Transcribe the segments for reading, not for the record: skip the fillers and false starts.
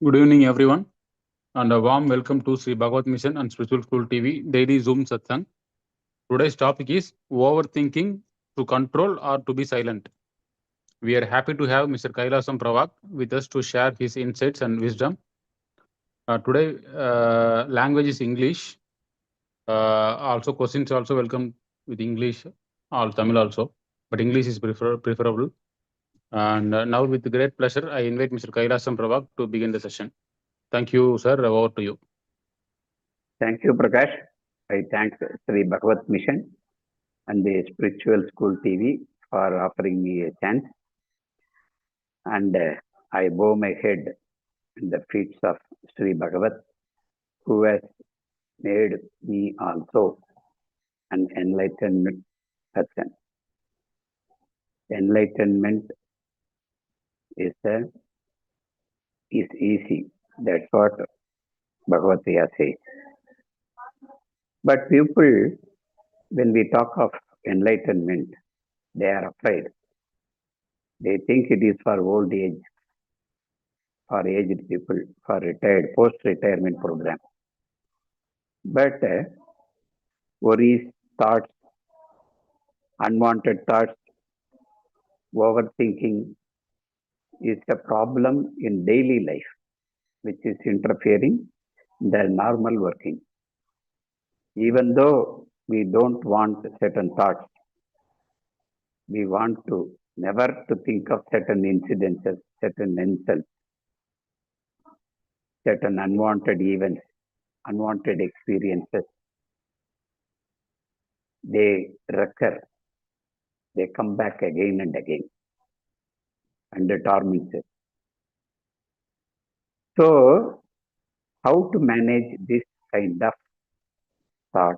Good evening, everyone, and a warm welcome to Sri Bhagavath Mission and Spiritual School TV daily Zoom Satsang. Today's topic is overthinking to control or to be silent. We are happy to have Mr. Kailasam Pravak with us to share his insights and wisdom. Today, language is English. Also, questions also welcome with English or Tamil also, but English is preferable. And now, with great pleasure, I invite Mr. Kailasam Pravak to begin the session. Thank you, sir. Over to you. Thank you, Prakash. I thank Sri Bhagavath Mission and the Spiritual School TV for offering me a chance. And I bow my head in the feet of Sri Bhagavath, who has made me also an enlightened person. Enlightenment is easy. That's what Bhagavad Gita says. But people, when we talk of enlightenment, they are afraid. They think it is for old age, for aged people, for retired, post-retirement program. But worries, thoughts, unwanted thoughts, overthinking is a problem in daily life, which is interfering in the normal working. Even though we don't want certain thoughts, we want to never to think of certain incidences, certain insults, certain unwanted events, unwanted experiences. They recur, they come back again and again and torment us. So, how to manage this kind of thought,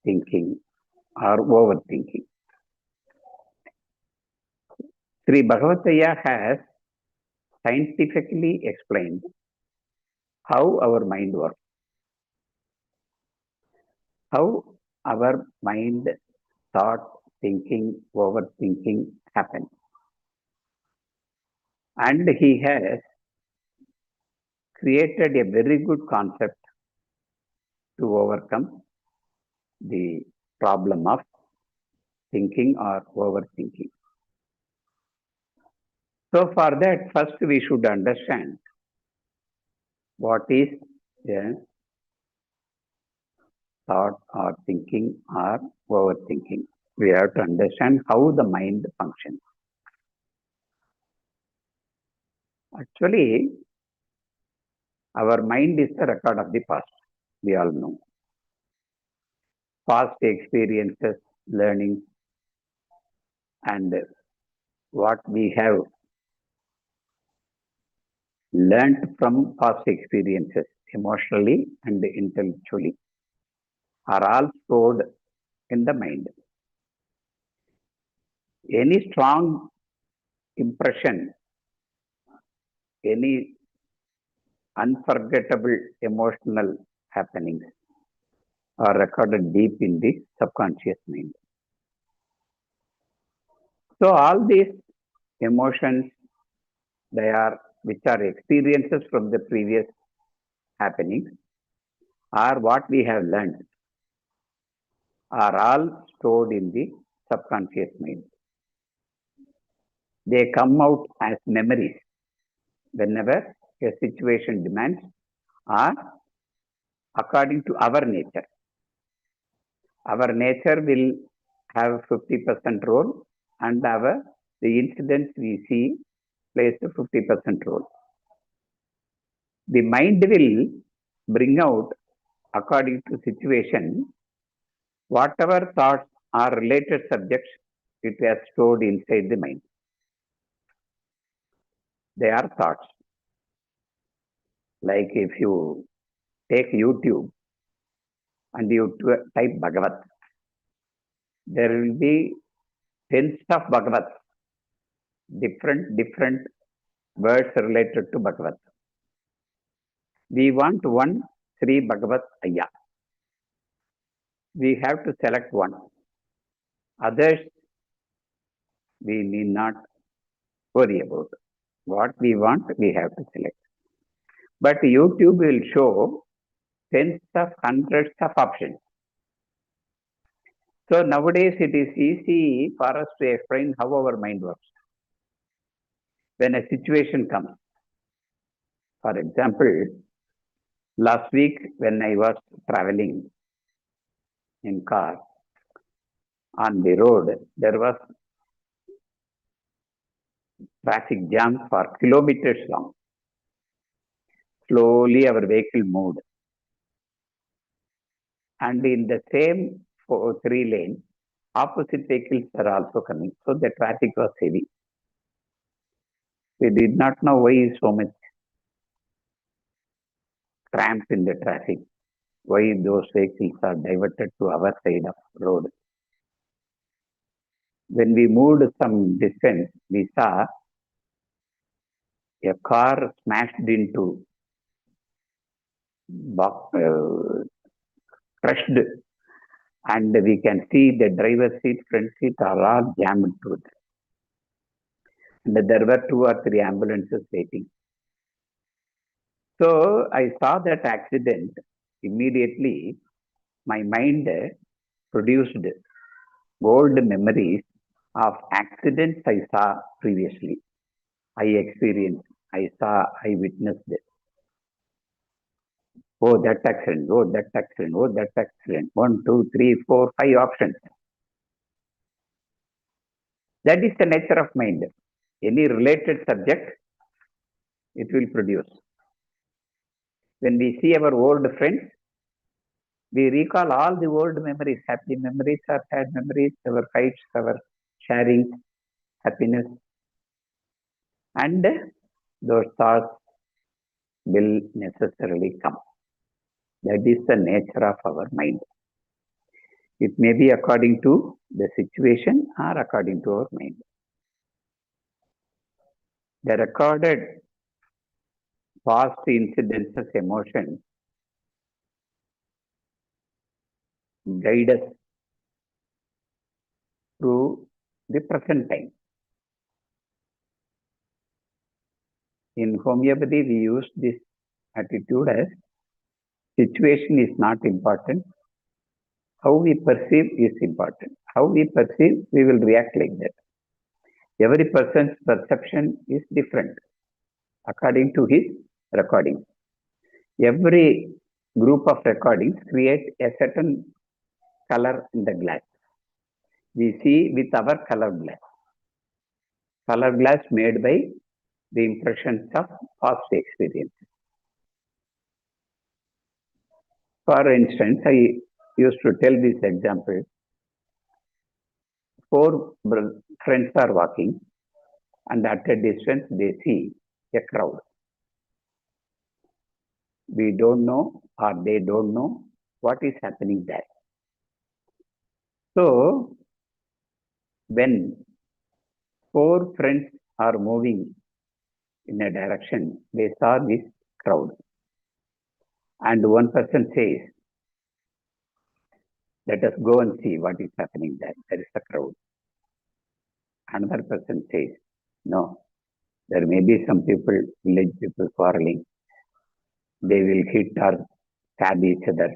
thinking, or overthinking? Sri Bhagavad Gita has scientifically explained how our mind works, how our mind, thought, thinking, overthinking happen. And he has created a very good concept to overcome the problem of thinking or overthinking. So for that, first we should understand what is a thought or thinking or overthinking. We have to understand how the mind functions. Actually, our mind is the record of the past. We all know. Past experiences, learning, and what we have learned from past experiences, emotionally and intellectually, are all stored in the mind. Any strong impression, any unforgettable emotional happenings are recorded deep in the subconscious mind. So all these emotions, which are experiences from the previous happenings, are what we have learned, are all stored in the subconscious mind. They come out as memories whenever a situation demands, or according to our nature. Our nature will have 50% role, and the incidents we see plays a 50% role. The mind will bring out, according to situation, whatever thoughts or related subjects it has stored inside the mind. They are thoughts. Like if you take YouTube and you type Bhagavath, there will be tens of Bhagavath, different words related to Bhagavath. We want one Sri Bhagavath Ayya. We have to select one. Others, we need not worry about. What we want, we have to select. But YouTube will show tens of hundreds of options. So nowadays it is easy for us to explain how our mind works. When a situation comes, for example, last week when I was traveling in car on the road, there was traffic jam for kilometers long. Slowly our vehicle moved. And in the same 3 lanes, opposite vehicles are also coming. So the traffic was heavy. We did not know why so much cramp in the traffic, why those vehicles are diverted to our side of road. When we moved some distance, we saw a car smashed into, crushed, and we can see the driver's seat, front seat are all jammed to it. And there were 2 or 3 ambulances waiting. So I saw that accident. Immediately, my mind produced old memories of accidents I saw previously. I experienced, I saw, I witnessed it. Oh, that accident, oh, that accident, oh, that accident. 1, 2, 3, 4, 5 options. That is the nature of mind. Any related subject, it will produce. When we see our old friends, we recall all the old memories, happy memories or sad memories, our fights, our sharing, happiness. And those thoughts will necessarily come. That is the nature of our mind. It may be according to the situation or according to our mind. The recorded past incidences, emotions guide us through the present time. In homeopathy, we use this attitude as situation is not important. How we perceive is important. How we perceive, we will react like that. Every person's perception is different according to his recording. Every group of recordings create a certain color in the glass. We see with our color glass. Color glass made by the impressions of past experience. For instance, I used to tell this example. 4 friends are walking, and at a distance they see a crowd. We don't know, or they don't know what is happening there. So, when 4 friends are moving in a direction, they saw this crowd. And one person says, let us go and see what is happening there. There is a crowd. Another person says, no, there may be some people, village people quarreling. They will hit or stab each other.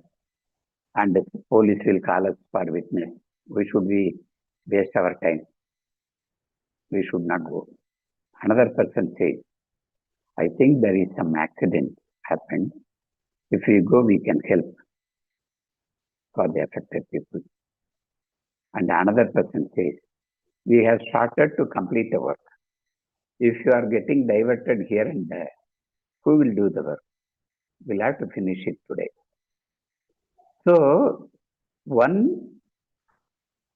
And the police will call us for witness. We should waste our time. We should not go. Another person says, I think there is some accident happened. If we go, we can help for the affected people. And another person says, we have started to complete the work. If you are getting diverted here and there, who will do the work? We'll have to finish it today. So, one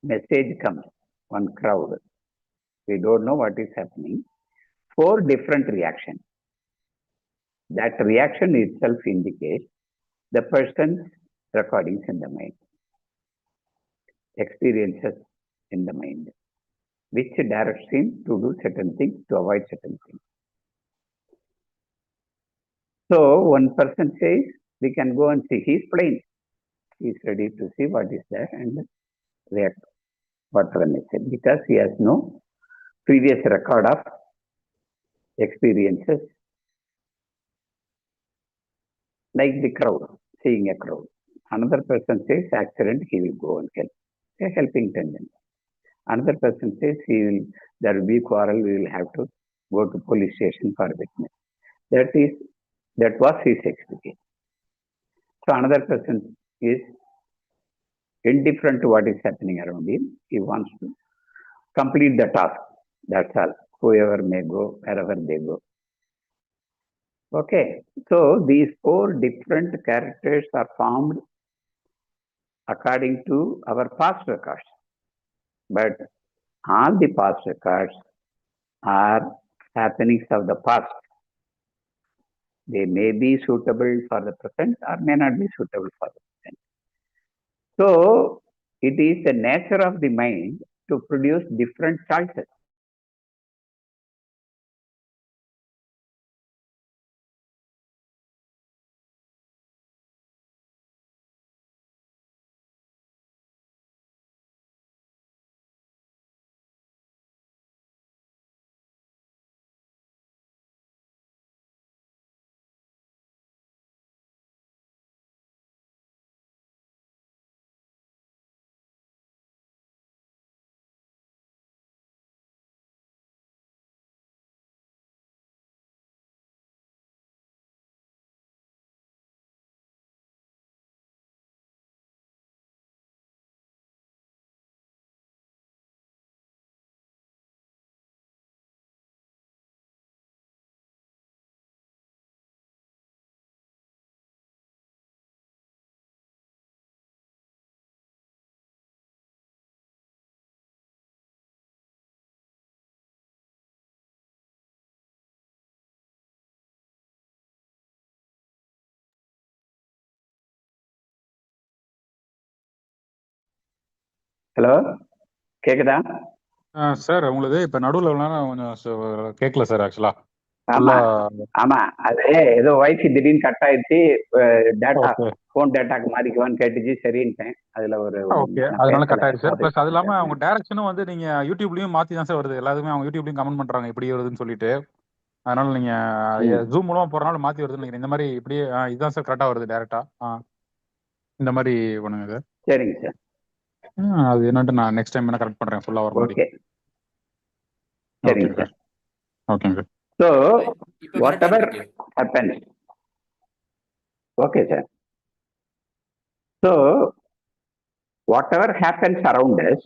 message comes, one crowd. We don't know what is happening. 4 different reactions. That reaction itself indicates the person's recordings in the mind, experiences in the mind, which directs him to do certain things, to avoid certain things. So one person says, we can go and see. He's plain. He's ready to see what is there and react whatever message, because he has no previous record of experiences like the crowd, seeing a crowd. Another person says accident, he will go and help. A helping tendency. Another person says there will be quarrel, we will have to go to police station for witness. That was his expectation. So another person is indifferent to what is happening around him. He wants to complete the task. That's all. Whoever may go, wherever they go. Okay. So these four different characters are formed according to our past records. But all the past records are happenings of the past. They may be suitable for the present or may not be suitable for the present. So it is the nature of the mind to produce different choices. Hello? கேக்குதா? Sir உங்களுக்கு இப்ப நடுவில் கொஞ்சம் கேட்கல sir ஆக்சுவலா ஆமா ஆமா அது ஏதோ வைஃப் திடீர்னு கட் ஆயிடுச்சு டேட்டா போன் டேட்டாக்கு மாறிக்குவான்னு கேட்டுச்சு சரின்ட்டேன் அதுல ஒரு ஓகே அதனால கட் ஆயிடுச்சு சார் ப்ளஸ் அது இல்லாம அவங்க டைரக்ஷனும் வந்து நீங்க யூடியூப்லயும் மாத்தி தான் சார் வருது எல்லாத்துக்குமே அவங்க யூடியூப்லயும் கமெண்ட் பண்றாங்க இப்படி வருதுன்னு சொல்லிட்டு அதனால நீங்க ஜூம் மூலமா போறனால மாத்தி வருதுன்னு நினைக்கிறேன் இந்த மாதிரி இப்படியே இதுதான் சார் கரெக்டா வருது டைரக்டா இந்த மாதிரி பண்ணுங்க சார் சரிங்க சார் அது என்னன்ட்டு நான் நெக்ஸ்ட் டைம் என்ன கரெக்ட் பண்றேன் ஃபுல்லா வர மாதிரி சரிங்க சார் ஓகேங்க sir so whatever happens okay sir so whatever happens around us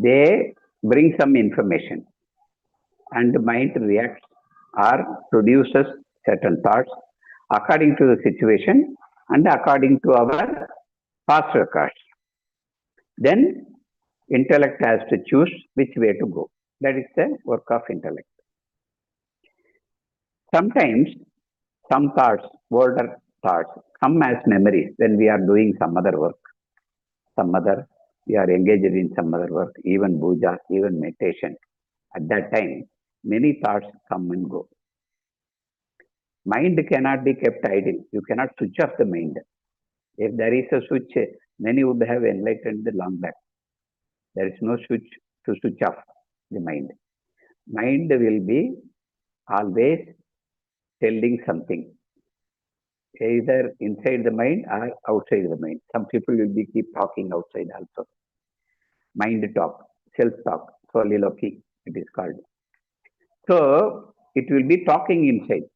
they bring some information and the mind reacts or produces certain thoughts according to the situation and according to our past records. Then intellect has to choose which way to go. That is the work of intellect. Sometimes some thoughts, older thoughts, come as memories when we are doing some other work. We are engaged in some other work, even puja, even meditation. At that time, many thoughts come and go. Mind cannot be kept idle. You cannot switch off the mind. If there is a switch, many would have enlightened long back. There is no switch to switch off the mind. Mind will be always telling something, either inside the mind or outside the mind. Some people will be keep talking outside also. Mind talk, self-talk, soliloquy, it is called. So it will be talking inside.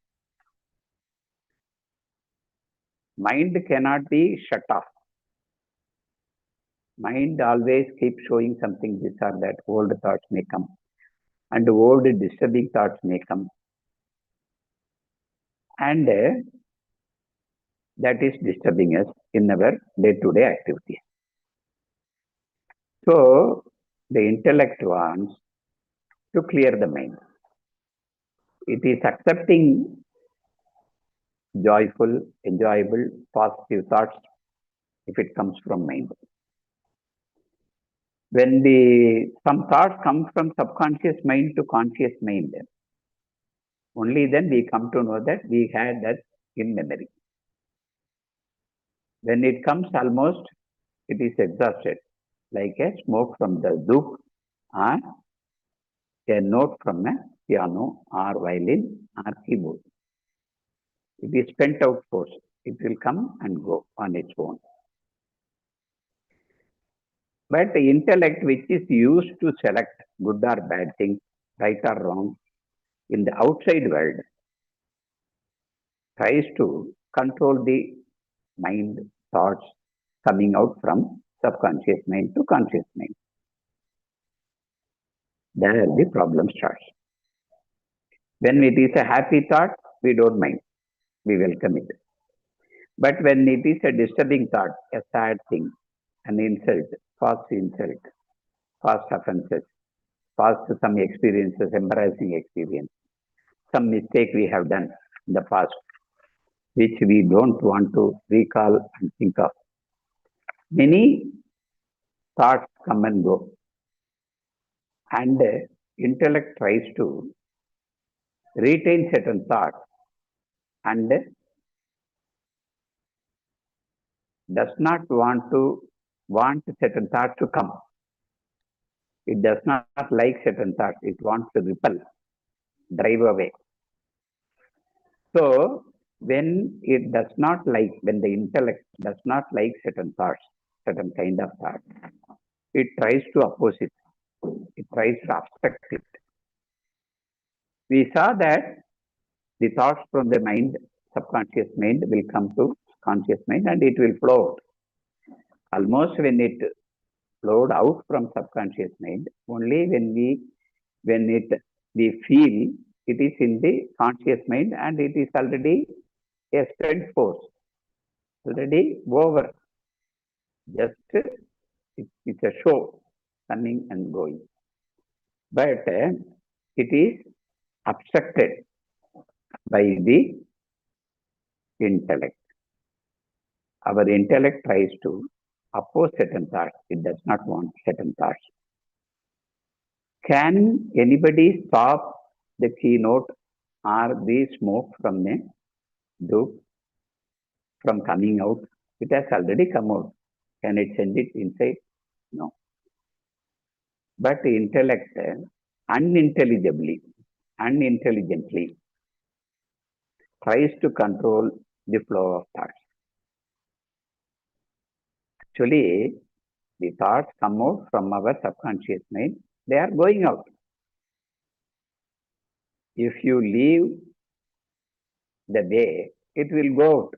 Mind cannot be shut off. Mind always keeps showing something, this or that. Old thoughts may come, and old disturbing thoughts may come. And that is disturbing us in our day-to-day activities. So the intellect wants to clear the mind. It is accepting joyful, enjoyable, positive thoughts if it comes from mind. When some thoughts come from subconscious mind to conscious mind, only then we come to know that we had that in memory. When it comes almost, it is exhausted, like a smoke from the dhoop or a note from a piano or violin or keyboard. It is spent out force. It will come and go on its own. But the intellect, which is used to select good or bad things, right or wrong, in the outside world, tries to control the mind thoughts coming out from subconscious mind to conscious mind. There the problem starts. When it is a happy thought, we don't mind. We welcome it. But when it is a disturbing thought, a sad thing, an insult, past offenses, past some experiences, embarrassing experience, some mistake we have done in the past, which we don't want to recall and think of. Many thoughts come and go, and intellect tries to retain certain thoughts and does not want certain thoughts to come. It does not like certain thoughts. It wants to repel, drive away. So when the intellect does not like certain thoughts, certain kind of thoughts, it tries to oppose it. It tries to obstruct it. We saw that the thoughts from the mind, subconscious mind, will come to conscious mind and it will flow out. Almost when it flowed out from subconscious mind, only when we feel it is in the conscious mind and it is already a spent force, already over. Just it's a show coming and going. But it is obstructed by the intellect. Our intellect tries to oppose certain thoughts. It does not want certain thoughts. Can anybody stop the keynote or the smoke from the dope from coming out? It has already come out. Can it send it inside? No. But the intellect unintelligently tries to control the flow of thoughts. Actually, the thoughts come out from our subconscious mind. They are going out. If you leave the way, it will go out.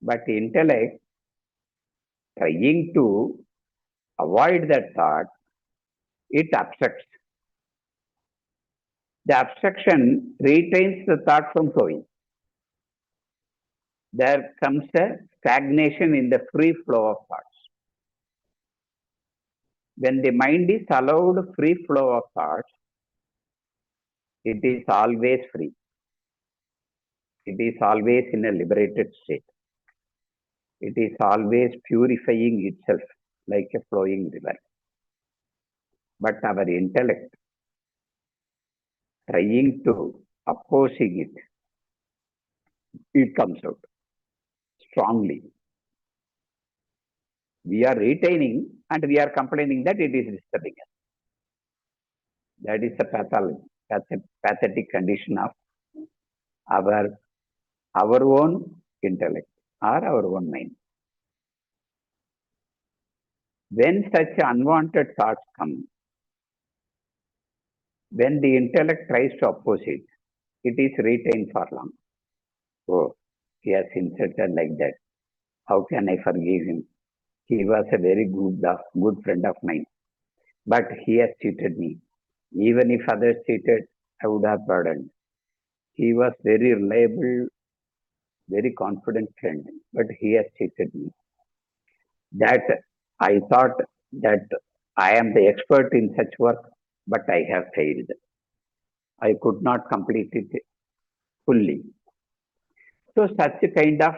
But the intellect, trying to avoid that thought, it obstructs. The obstruction retains the thought from flowing. There comes a stagnation in the free flow of thoughts. When the mind is allowed free flow of thoughts, it is always free. It is always in a liberated state. It is always purifying itself like a flowing river. But our intellect, trying to opposing it comes out strongly. We are retaining and we are complaining that it is disturbing us. That is a pathetic condition of our own intellect or our own mind. When such unwanted thoughts come, when the intellect tries to oppose it, it is retained for long. Oh, he has insulted like that. How can I forgive him? He was a very good friend of mine. But he has cheated me. Even if others cheated, I would have pardoned. He was very reliable, very confident friend, but he has cheated me. That I thought that I am the expert in such work, but I have failed. I could not complete it fully. So such a kind of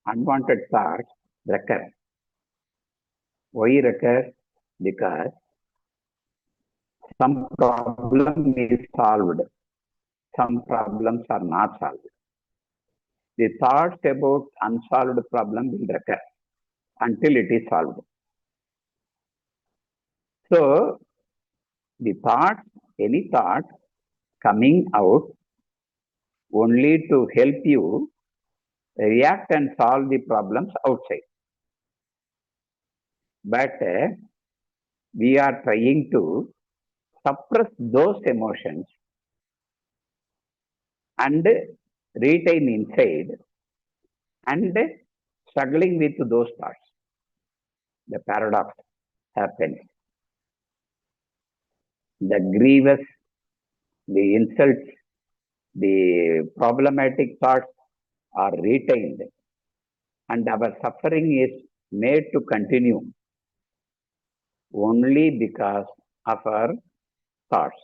unwanted thoughts recur. Why recur? Because some problem is solved, some problems are not solved. The thoughts about unsolved problem will recur until it is solved. So the thoughts, any thought coming out only to help you react and solve the problems outside. But we are trying to suppress those emotions and retain inside and struggling with those thoughts. The paradox happens. The grievous, the insults, the problematic thoughts are retained, and our suffering is made to continue only because of our thoughts.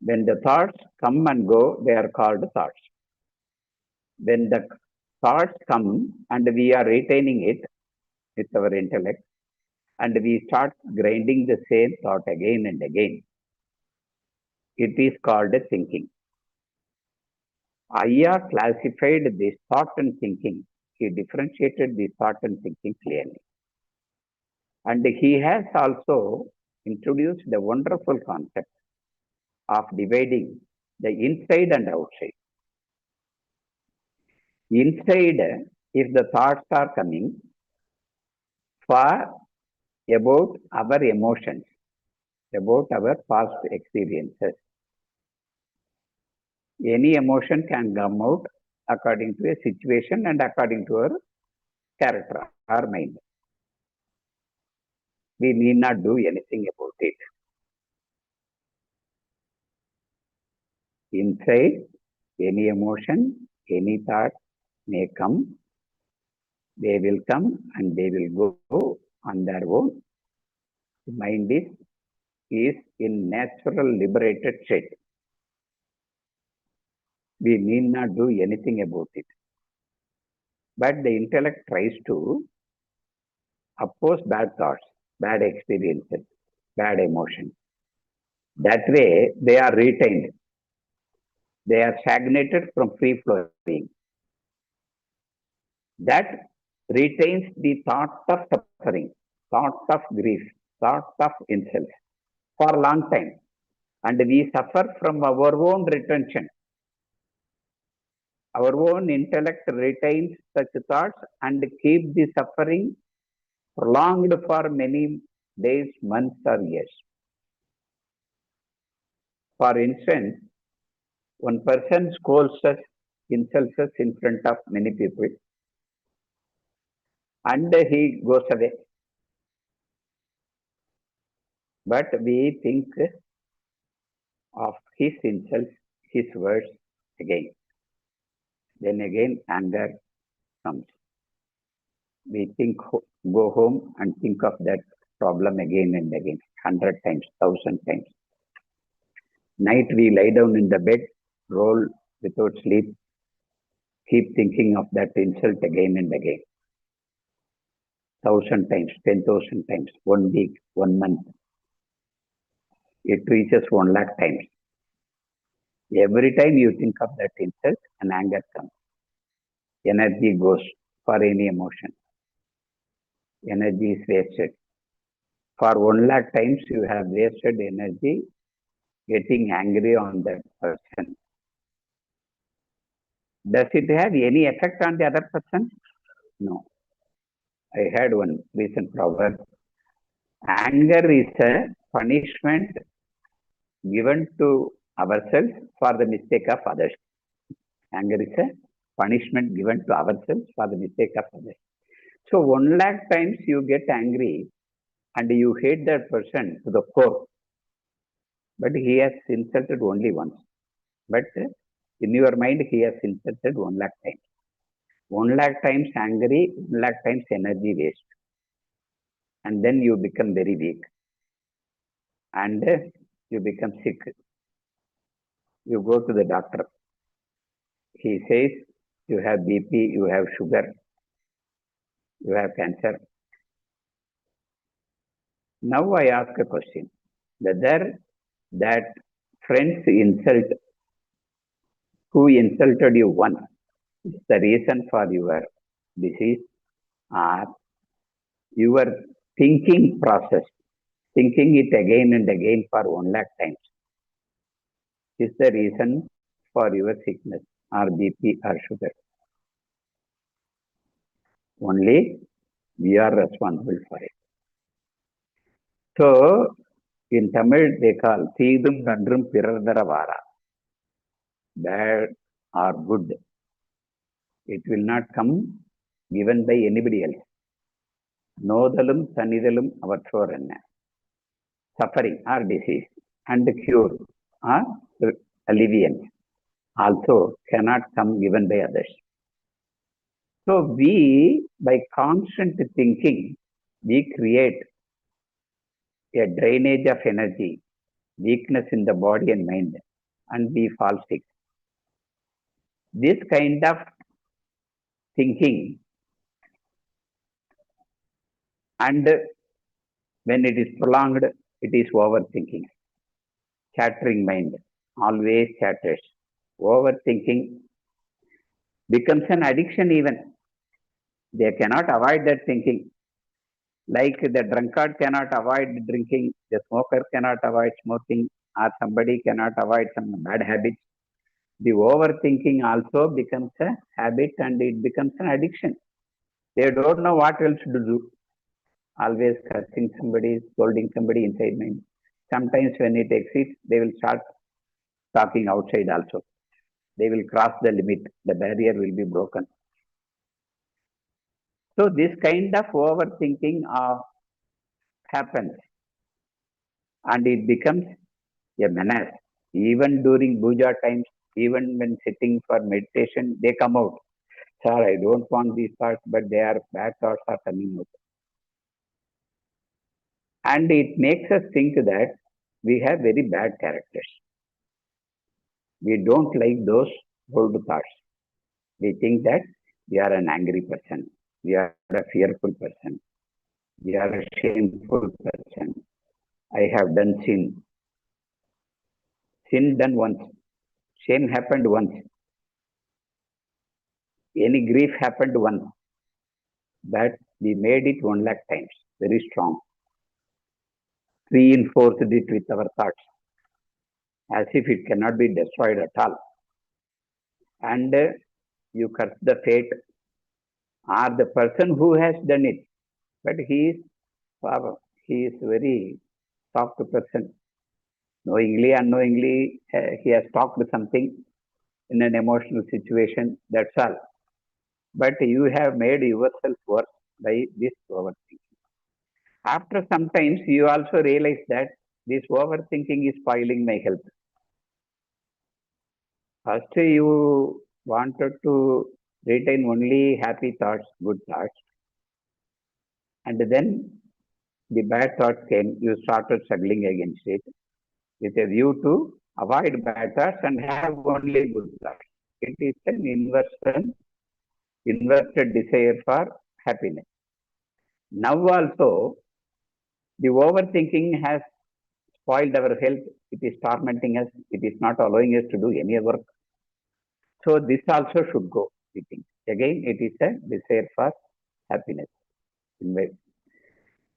When the thoughts come and go, they are called thoughts. When the thoughts come and we are retaining it with our intellect, and we start grinding the same thought again and again, it is called thinking. Aya classified this thought and thinking. He differentiated the thought and thinking clearly. And he has also introduced the wonderful concept of dividing the inside and outside. Inside, if the thoughts are coming for about our emotions, about our past experiences, any emotion can come out according to a situation and according to our character, our mind. We need not do anything about it. Inside, any emotion, any thought may come, they will come and they will go on their own. The mind is in natural liberated state. We need not do anything about it. But the intellect tries to oppose bad thoughts, bad experiences, bad emotions. That way, they are retained. They are stagnated from free flowing. That retains the thought of suffering, thought of grief, thought of insult for a long time. And we suffer from our own retention. Our own intellect retains such thoughts and keep the suffering prolonged for many days, months, or years. For instance, one person scolds us, insults us in front of many people, and he goes away. But we think of his insults, his words again. Then again, anger comes. We think, go home and think of that problem again and again, 100 times, 1,000 times. Night we lie down in the bed, roll without sleep, keep thinking of that insult again and again. 1,000 times, 10,000 times, 1 week, 1 month. It reaches 1 lakh times. Every time you think of that insult, an anger comes. Energy goes for any emotion. Energy is wasted. For 1 lakh times, you have wasted energy getting angry on that person. Does it have any effect on the other person? No. I had one recent proverb. Anger is a punishment given to ourselves for the mistake of others. Anger is a punishment given to ourselves for the mistake of others. So 1 lakh times you get angry and you hate that person to the core. But he has insulted only once. But in your mind, he has insulted 1 lakh times. 1 lakh times angry, 1 lakh times energy waste. And then you become very weak. And you become sick. You go to the doctor. He says, you have BP, you have sugar, you have cancer. Now I ask a question. Whether that friend's insult, who insulted you once, is the reason for your disease, or your thinking process, thinking it again and again for 1 lakh times, is the reason for your sickness or BP or sugar. Only we are responsible for it. So, in Tamil they call Theedum Nandrum Piradaravara. Bad or good. It will not come given by anybody else. Nodalum Sanidalum Avathoranna. Suffering or disease and cure or alleviance also cannot come given by others. So we, by constant thinking, we create a drainage of energy, weakness in the body and mind, and we fall sick. This kind of thinking, and when it is prolonged, it is overthinking. Chattering mind always chatters. Overthinking becomes an addiction even. They cannot avoid that thinking. Like the drunkard cannot avoid drinking, the smoker cannot avoid smoking, or somebody cannot avoid some bad habits. The overthinking also becomes a habit and it becomes an addiction. They don't know what else to do. Always cursing somebody, scolding somebody inside mind. Sometimes when it exceeds, they will start talking outside also. They will cross the limit. The barrier will be broken. So this kind of overthinking happens and it becomes a menace. Even during puja times, even when sitting for meditation, they come out. Sir, I don't want these thoughts, but they are bad thoughts are coming out. And it makes us think that we have very bad characters. We don't like those old thoughts. We think that we are an angry person. We are a fearful person. We are a shameful person. I have done sin. Sin done once. Shame happened once. Any grief happened once. But we made it 1 lakh times. Very strong. Reinforced it with our thoughts. As if it cannot be destroyed at all. And you curse the fate or the person who has done it. But he is very soft person. Knowingly, unknowingly, he has talked something in an emotional situation. That's all. But you have made yourself worse by this overthinking. After some times, you also realize that this overthinking is spoiling my health. First, you wanted to retain only happy thoughts, good thoughts. And then the bad thoughts came, you started struggling against it with a view to avoid bad thoughts and have only good thoughts. It is an inverted desire for happiness. Now also, the overthinking has spoiled our health. It is tormenting us. It is not allowing us to do any work. So this also should go, we think. Again, it is a desire for happiness.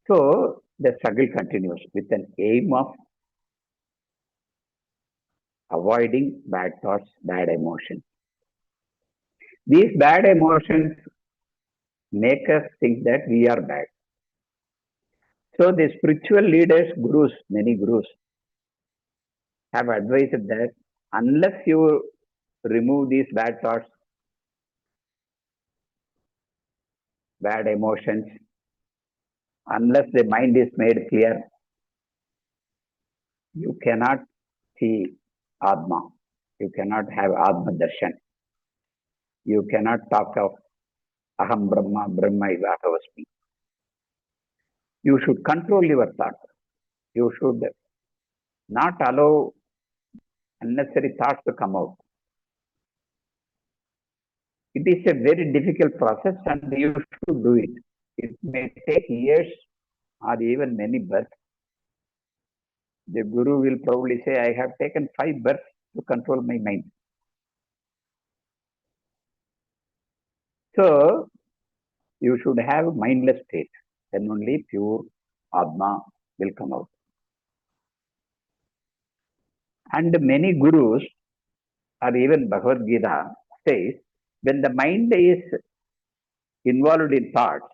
So the struggle continues with an aim of avoiding bad thoughts, bad emotions. These bad emotions make us think that we are bad. So the spiritual leaders, gurus, many gurus, have advised that unless you remove these bad thoughts, bad emotions, unless the mind is made clear, you cannot see Atma. You cannot have Atma Darshan. You cannot talk of Aham Brahma, Brahma Ivahavasmi. You should control your thoughts. You should not allow unnecessary thoughts to come out. It is a very difficult process and you should do it. It may take years or even many births. The guru will probably say, I have taken 5 births to control my mind. So, you should have mindless state. Then only pure Atma will come out. And many gurus or even Bhagavad Gita says, when the mind is involved in thoughts,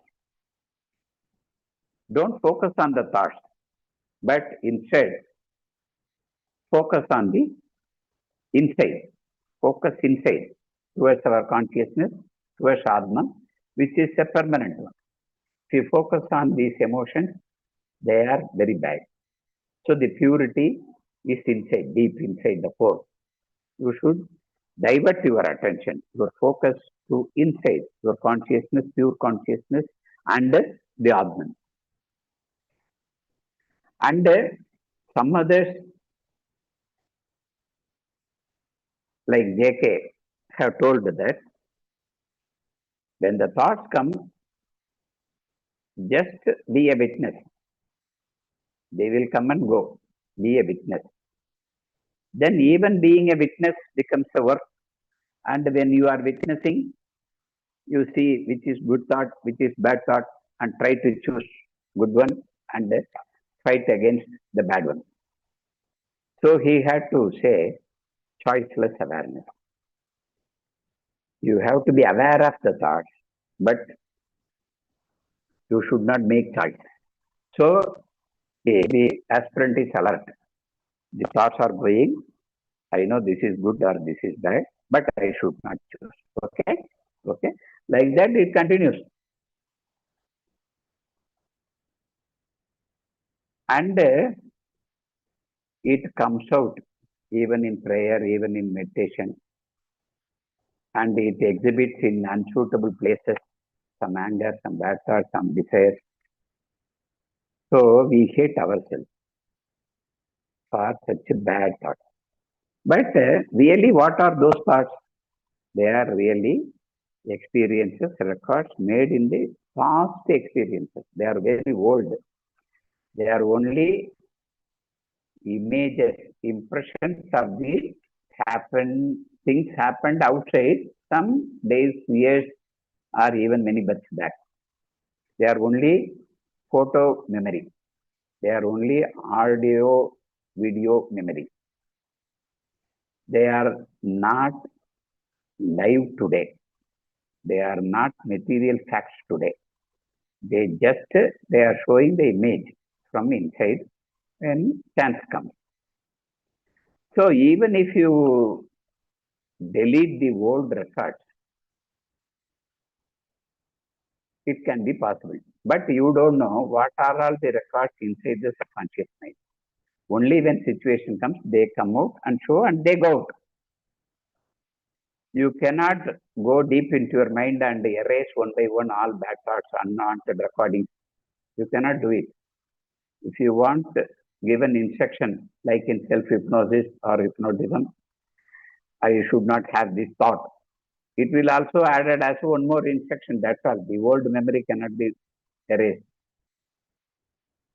don't focus on the thoughts, but instead focus on the inside. Focus inside towards our consciousness, towards Atma, which is a permanent one. If you focus on these emotions, they are very bad. So the purity is inside, deep inside the core. You should divert your attention, your focus to inside, your consciousness, pure consciousness, and the Atman. And some others, like JK, have told that when the thoughts come, just be a witness. They will come and go. Be a witness. Then even being a witness becomes a work. And when you are witnessing, you see which is good thought, which is bad thought, and try to choose good one and fight against the bad one. So he had to say choiceless awareness. You have to be aware of the thoughts, but you should not make choice. So the aspirant is alert. The thoughts are going. I know this is good or this is bad, but I should not choose. Okay? Okay? Like that it continues. And it comes out even in prayer, even in meditation. And it exhibits in unsuitable places, some anger, some bad thoughts, some desires. So we hate ourselves for such a bad thought. But really, what are those thoughts? They are really experiences, records made in the past experiences. They are very old. They are only images, impressions of the things happened outside some days, years, or even many months back. They are only photo memory. They are only audio, video memory. They are not live today. They are not material facts today. They are showing the image from inside when chance comes. So even if you delete the old records, it can be possible. But you don't know what are all the records inside the subconscious mind. Only when situation comes, they come out and show and they go out. You cannot go deep into your mind and erase one by one all bad thoughts, unwanted recordings. You cannot do it. If you want, give an instruction like in self-hypnosis or hypnotism, I should not have this thought. It will also added as one more instruction. That's all. The old memory cannot be erased.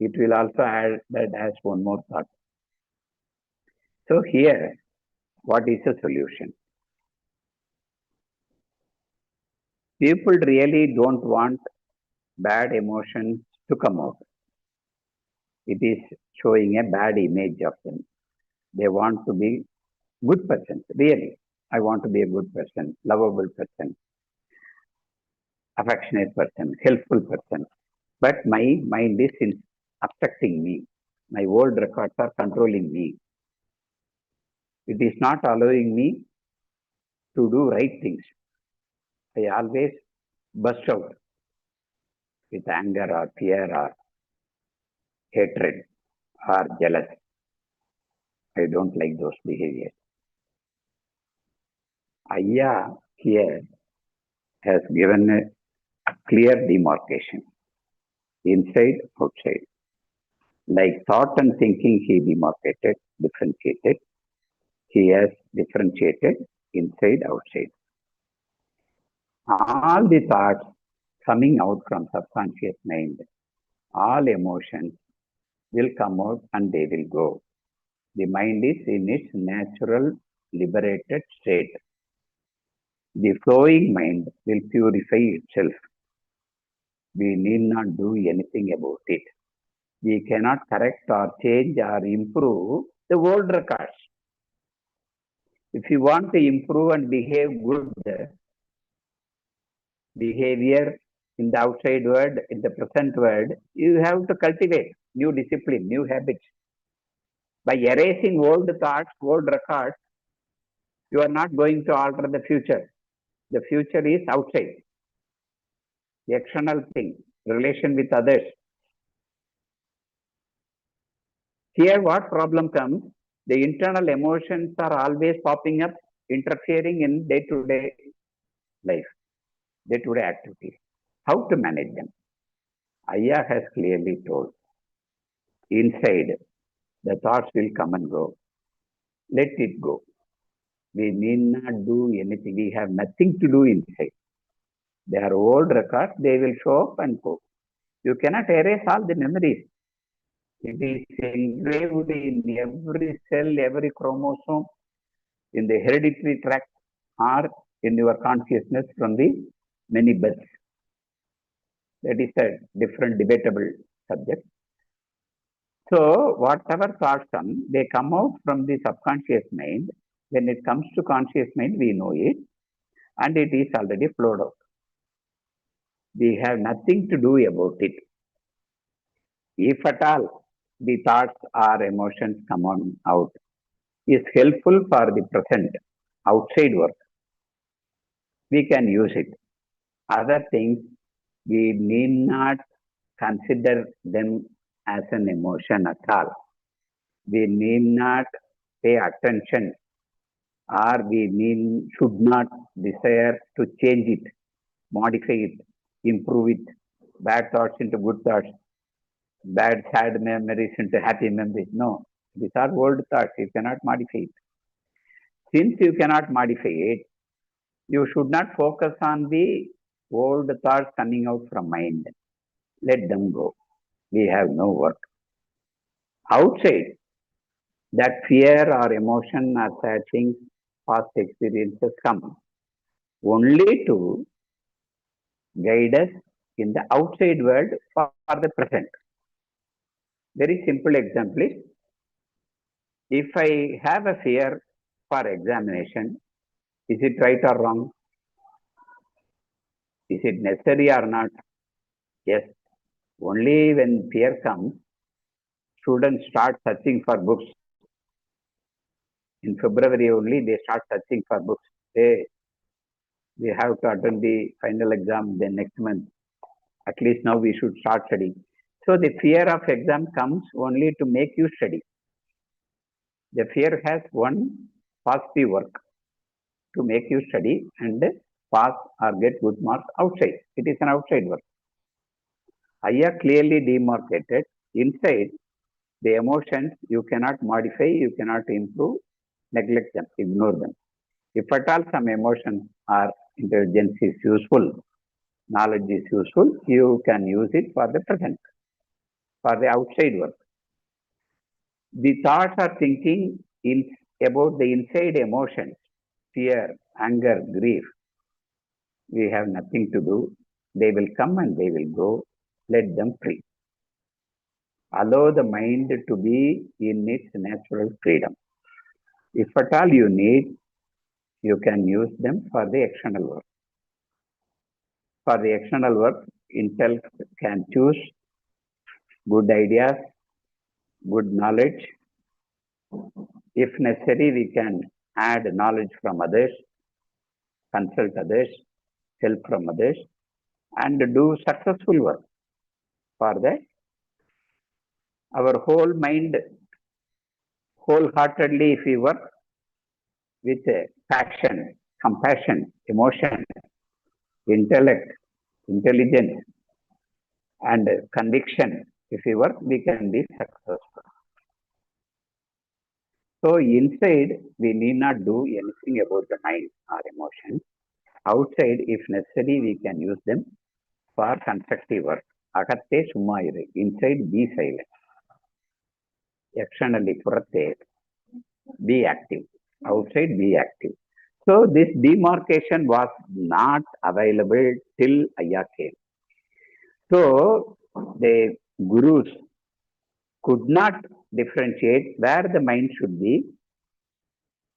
It will also add that as one more thought. So here, what is the solution? People really don't want bad emotions to come out. It is showing a bad image of them. They want to be good persons, really. I want to be a good person, lovable person, affectionate person, helpful person. But my mind is obstructing me. My old records are controlling me. It is not allowing me to do right things. I always burst out with anger or fear or hatred or jealous. I don't like those behaviors. Ayya here has given a clear demarcation, inside, outside. Like thought and thinking, he demarcated, differentiated. He has differentiated inside, outside. All the thoughts coming out from subconscious mind, all emotions will come out and they will go. The mind is in its natural, liberated state. The flowing mind will purify itself. We need not do anything about it. We cannot correct or change or improve the old records. If you want to improve and behave good behavior in the outside world, in the present world, you have to cultivate new discipline, new habits. By erasing old thoughts, old records, you are not going to alter the future. The future is outside, the external thing, relation with others. Here, what problem comes? The internal emotions are always popping up, interfering in day-to-day life, day-to-day activities. How to manage them? Ayya has clearly told. Inside, the thoughts will come and go. Let it go. We need not do anything. We have nothing to do inside. They are old records. They will show up and go. You cannot erase all the memories. It is engraved in every cell, every chromosome, in the hereditary tract, or in your consciousness from the many births. That is a different debatable subject. So, whatever thoughts come, they come out from the subconscious mind. When it comes to conscious mind, we know it, and it is already flowed out. We have nothing to do about it. If at all the thoughts or emotions come on out, is helpful for the present outside work, we can use it. Other things, we need not consider them as an emotion at all. We need not pay attention, or we should not desire to change it, modify it, improve it, bad thoughts into good thoughts, bad sad memories into happy memories. No, these are old thoughts. You cannot modify it. Since you cannot modify it, you should not focus on the old thoughts coming out from mind. Let them go. We have no work. Outside, that fear or emotion or sad things, past experiences come only to guide us in the outside world for the present. Very simple example is, if I have a fear for examination, is it right or wrong? Is it necessary or not? Yes. Only when fear comes, students start searching for books. In February only, they start searching for books. We have to attend the final exam then next month. At least now we should start studying. So the fear of exam comes only to make you study. The fear has one positive work, to make you study and pass or get good marks outside. It is an outside work. Ayya clearly demarcated. Inside, the emotions you cannot modify, you cannot improve, neglect them, ignore them. If at all some emotions or intelligence is useful, knowledge is useful, you can use it for the present, for the outside work. The thoughts are thinking about the inside emotions, fear, anger, grief. We have nothing to do. They will come and they will go. Let them free. Allow the mind to be in its natural freedom. If at all you need, you can use them for the external work. For the external work, intellect can choose good ideas, good knowledge. If necessary, we can add knowledge from others, consult others, help from others, and do successful work. For that, our whole mind, wholeheartedly, if we work with passion, compassion, emotion, intellect, intelligence, and conviction, if we work, we can be successful. So inside, we need not do anything about the mind or emotions. Outside, if necessary, we can use them for constructive work. Agatte summa iru. Inside, be silent. Externally, puratte, be active. Outside, be active. So this demarcation was not available till Ayya came. So the gurus could not differentiate where the mind should be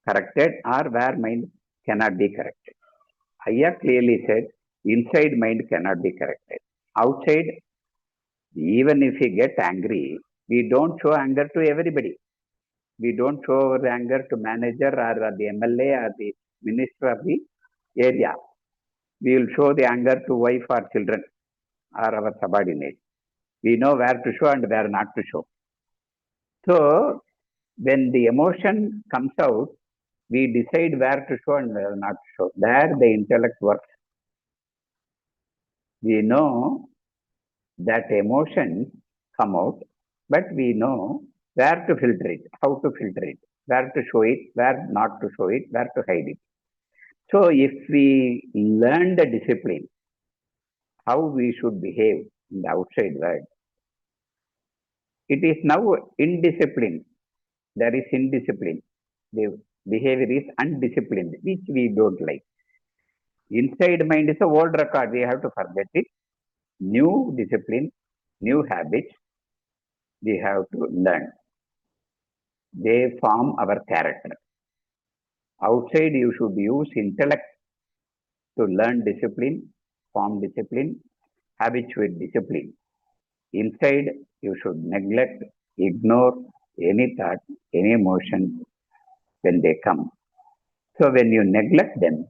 corrected or where mind cannot be corrected. Aya clearly said, inside mind cannot be corrected. Outside, even if we get angry, we don't show anger to everybody. We don't show our anger to manager or the MLA or the minister of the area. We will show the anger to wife or children or our subordinates. We know where to show and where not to show. So when the emotion comes out, we decide where to show and where not to show. There the intellect works. We know that emotions come out, but we know where to filter it, how to filter it, where to show it, where not to show it, where to hide it. So if we learn the discipline, how we should behave in the outside world, it is now indisciplined. There is indiscipline. The behavior is undisciplined, which we don't like. Inside mind is a old record. We have to forget it. New discipline, new habits, we have to learn. They form our character. Outside, you should use intellect to learn discipline, form discipline, habituate discipline. Inside, you should neglect, ignore any thought, any emotion when they come. So when you neglect them,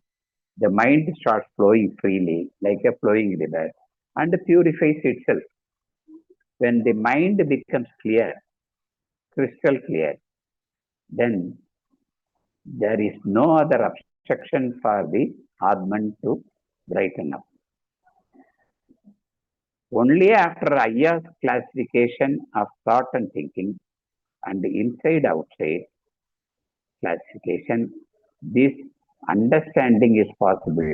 the mind starts flowing freely like a flowing river and purifies itself. When the mind becomes clear, crystal clear, then there is no other obstruction for the Atman to brighten up. Only after Aya's classification of thought and thinking and inside outside classification, this understanding is possible.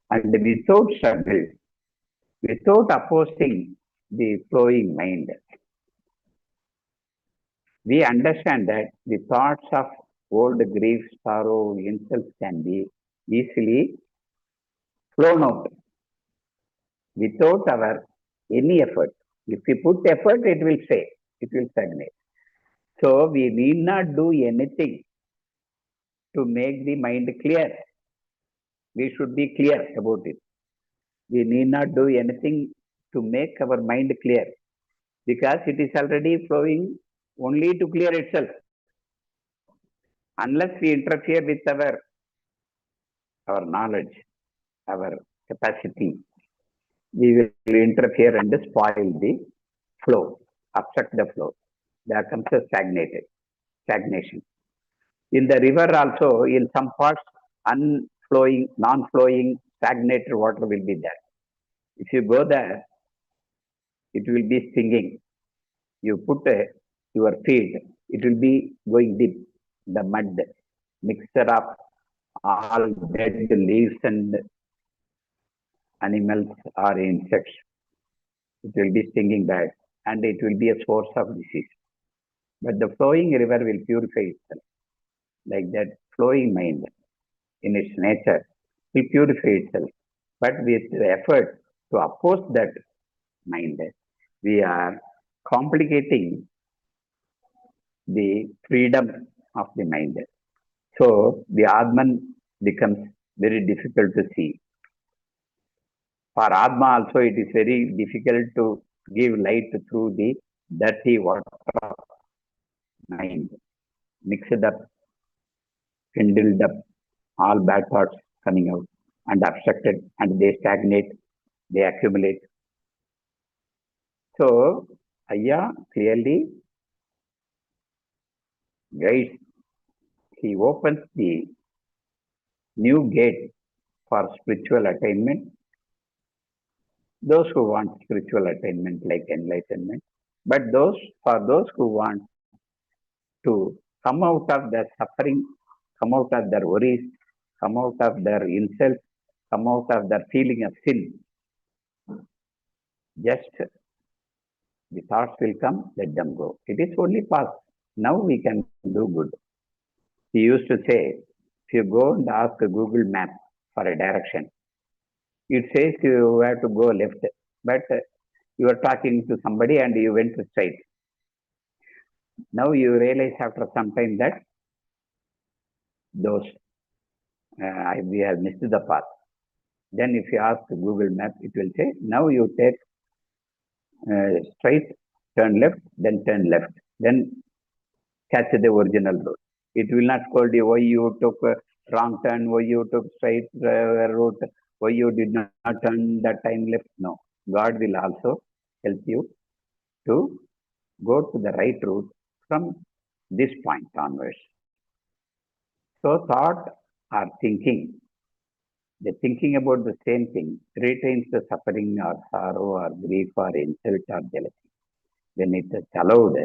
And without struggle, without opposing the flowing mind, we understand that the thoughts of old grief, sorrow, insults can be easily flown out without our any effort. If we put effort, it will stay, it will stagnate. So we need not do anything to make the mind clear. We should be clear about it. We need not do anything to make our mind clear because it is already flowing only to clear itself. Unless we interfere with our knowledge, our capacity, we will interfere and spoil the flow, obstruct the flow. There comes a stagnation. In the river also, in some parts, unflowing, non-flowing, stagnated water will be there. If you go there, it will be stinging. You put your feet, it will be going deep. The mud, mixture of all dead leaves and animals or insects. It will be stinging bad and it will be a source of disease. But the flowing river will purify itself. Like that flowing mind in its nature will purify itself. But with the effort to oppose that mind, we are complicating the freedom of the mind. So the Atman becomes very difficult to see. For Atma also it is very difficult to give light through the dirty water of mind, mixed up, kindled up, all bad thoughts coming out and obstructed and they stagnate, they accumulate. So Aya clearly guides, he opens the new gate for spiritual attainment. Those who want spiritual attainment like enlightenment, but for those who want to come out of their suffering, come out of their worries, come out of their insults, come out of their feeling of sin, just the thoughts will come, let them go. It is only past. Now we can do good. He used to say, if you go and ask a Google map for a direction, it says you have to go left, but you are talking to somebody and you went straight. Now you realize after some time that those we have missed the path. Then if you ask Google Map, it will say, now you take straight, turn left, then turn left, then catch the original road. It will not scold you why you took a wrong turn, why you took straight route, why you did not turn that time left. No, God will also help you to go to the right route from this point onwards. So thought or thinking, the thinking about the same thing retains the suffering or sorrow or grief or insult or jealousy. When it is allowed,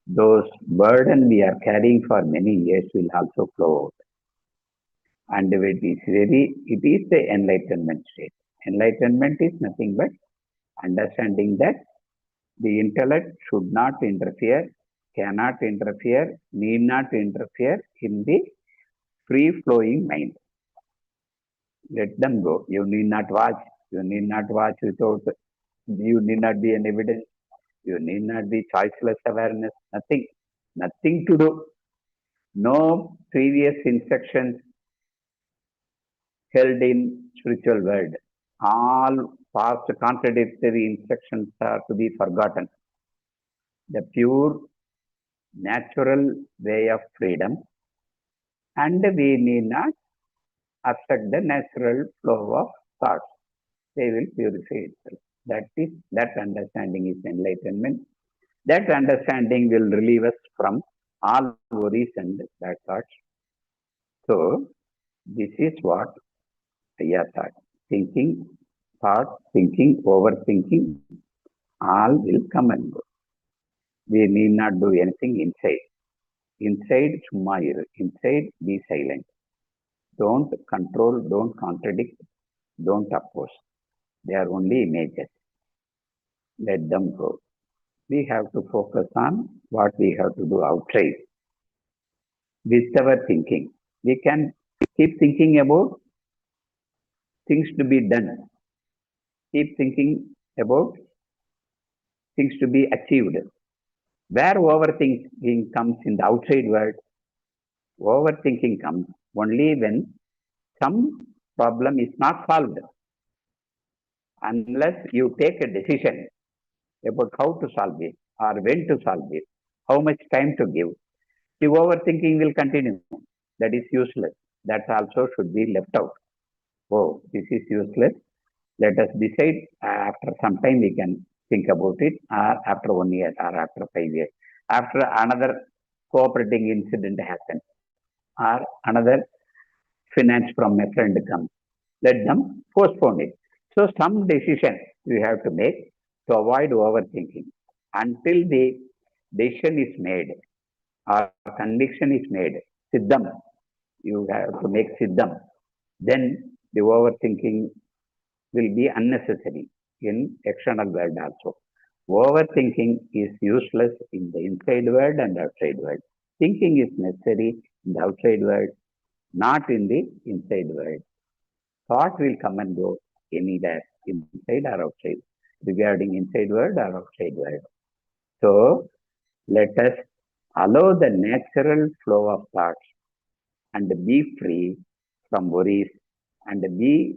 those burden we are carrying for many years will also flow out. And it is the enlightenment state. Enlightenment is nothing but understanding that the intellect should not interfere, cannot interfere, need not interfere in the free flowing mind. Let them go. You need not watch. You need not watch without, you need not be an evidence. You need not be choiceless awareness. Nothing. Nothing to do. No previous instructions held in spiritual world. All past contradictory instructions are to be forgotten. The pure natural way of freedom, and we need not obstruct the natural flow of thoughts. They will purify itself. That understanding is enlightenment. That understanding will relieve us from all worries and bad thoughts. So this is what I thought. Thinking, thought, thinking, overthinking, all will come and go. We need not do anything inside. Inside, summa iru. Inside, be silent. Don't control, don't contradict, don't oppose. They are only images. Let them go. We have to focus on what we have to do outside. With our thinking, we can keep thinking about things to be done. Keep thinking about things to be achieved. Where overthinking comes in the outside world, overthinking comes only when some problem is not solved. Unless you take a decision about how to solve it or when to solve it, how much time to give, the overthinking will continue. That is useless. That also should be left out. Oh, this is useless. Let us decide after some time we can think about it, or after 1 year, or after 5 years. After another cooperating incident happens, or another finance from a friend comes, let them postpone it. So some decision you have to make to avoid overthinking until the decision is made or conviction is made. Siddham, you have to make siddham. Then the overthinking will be unnecessary in external world also. Overthinking is useless in the inside world and outside world. Thinking is necessary in the outside world, not in the inside world. Thought will come and go anywhere, inside or outside, regarding inside world or outside world. So let us allow the natural flow of thoughts and be free from worries and be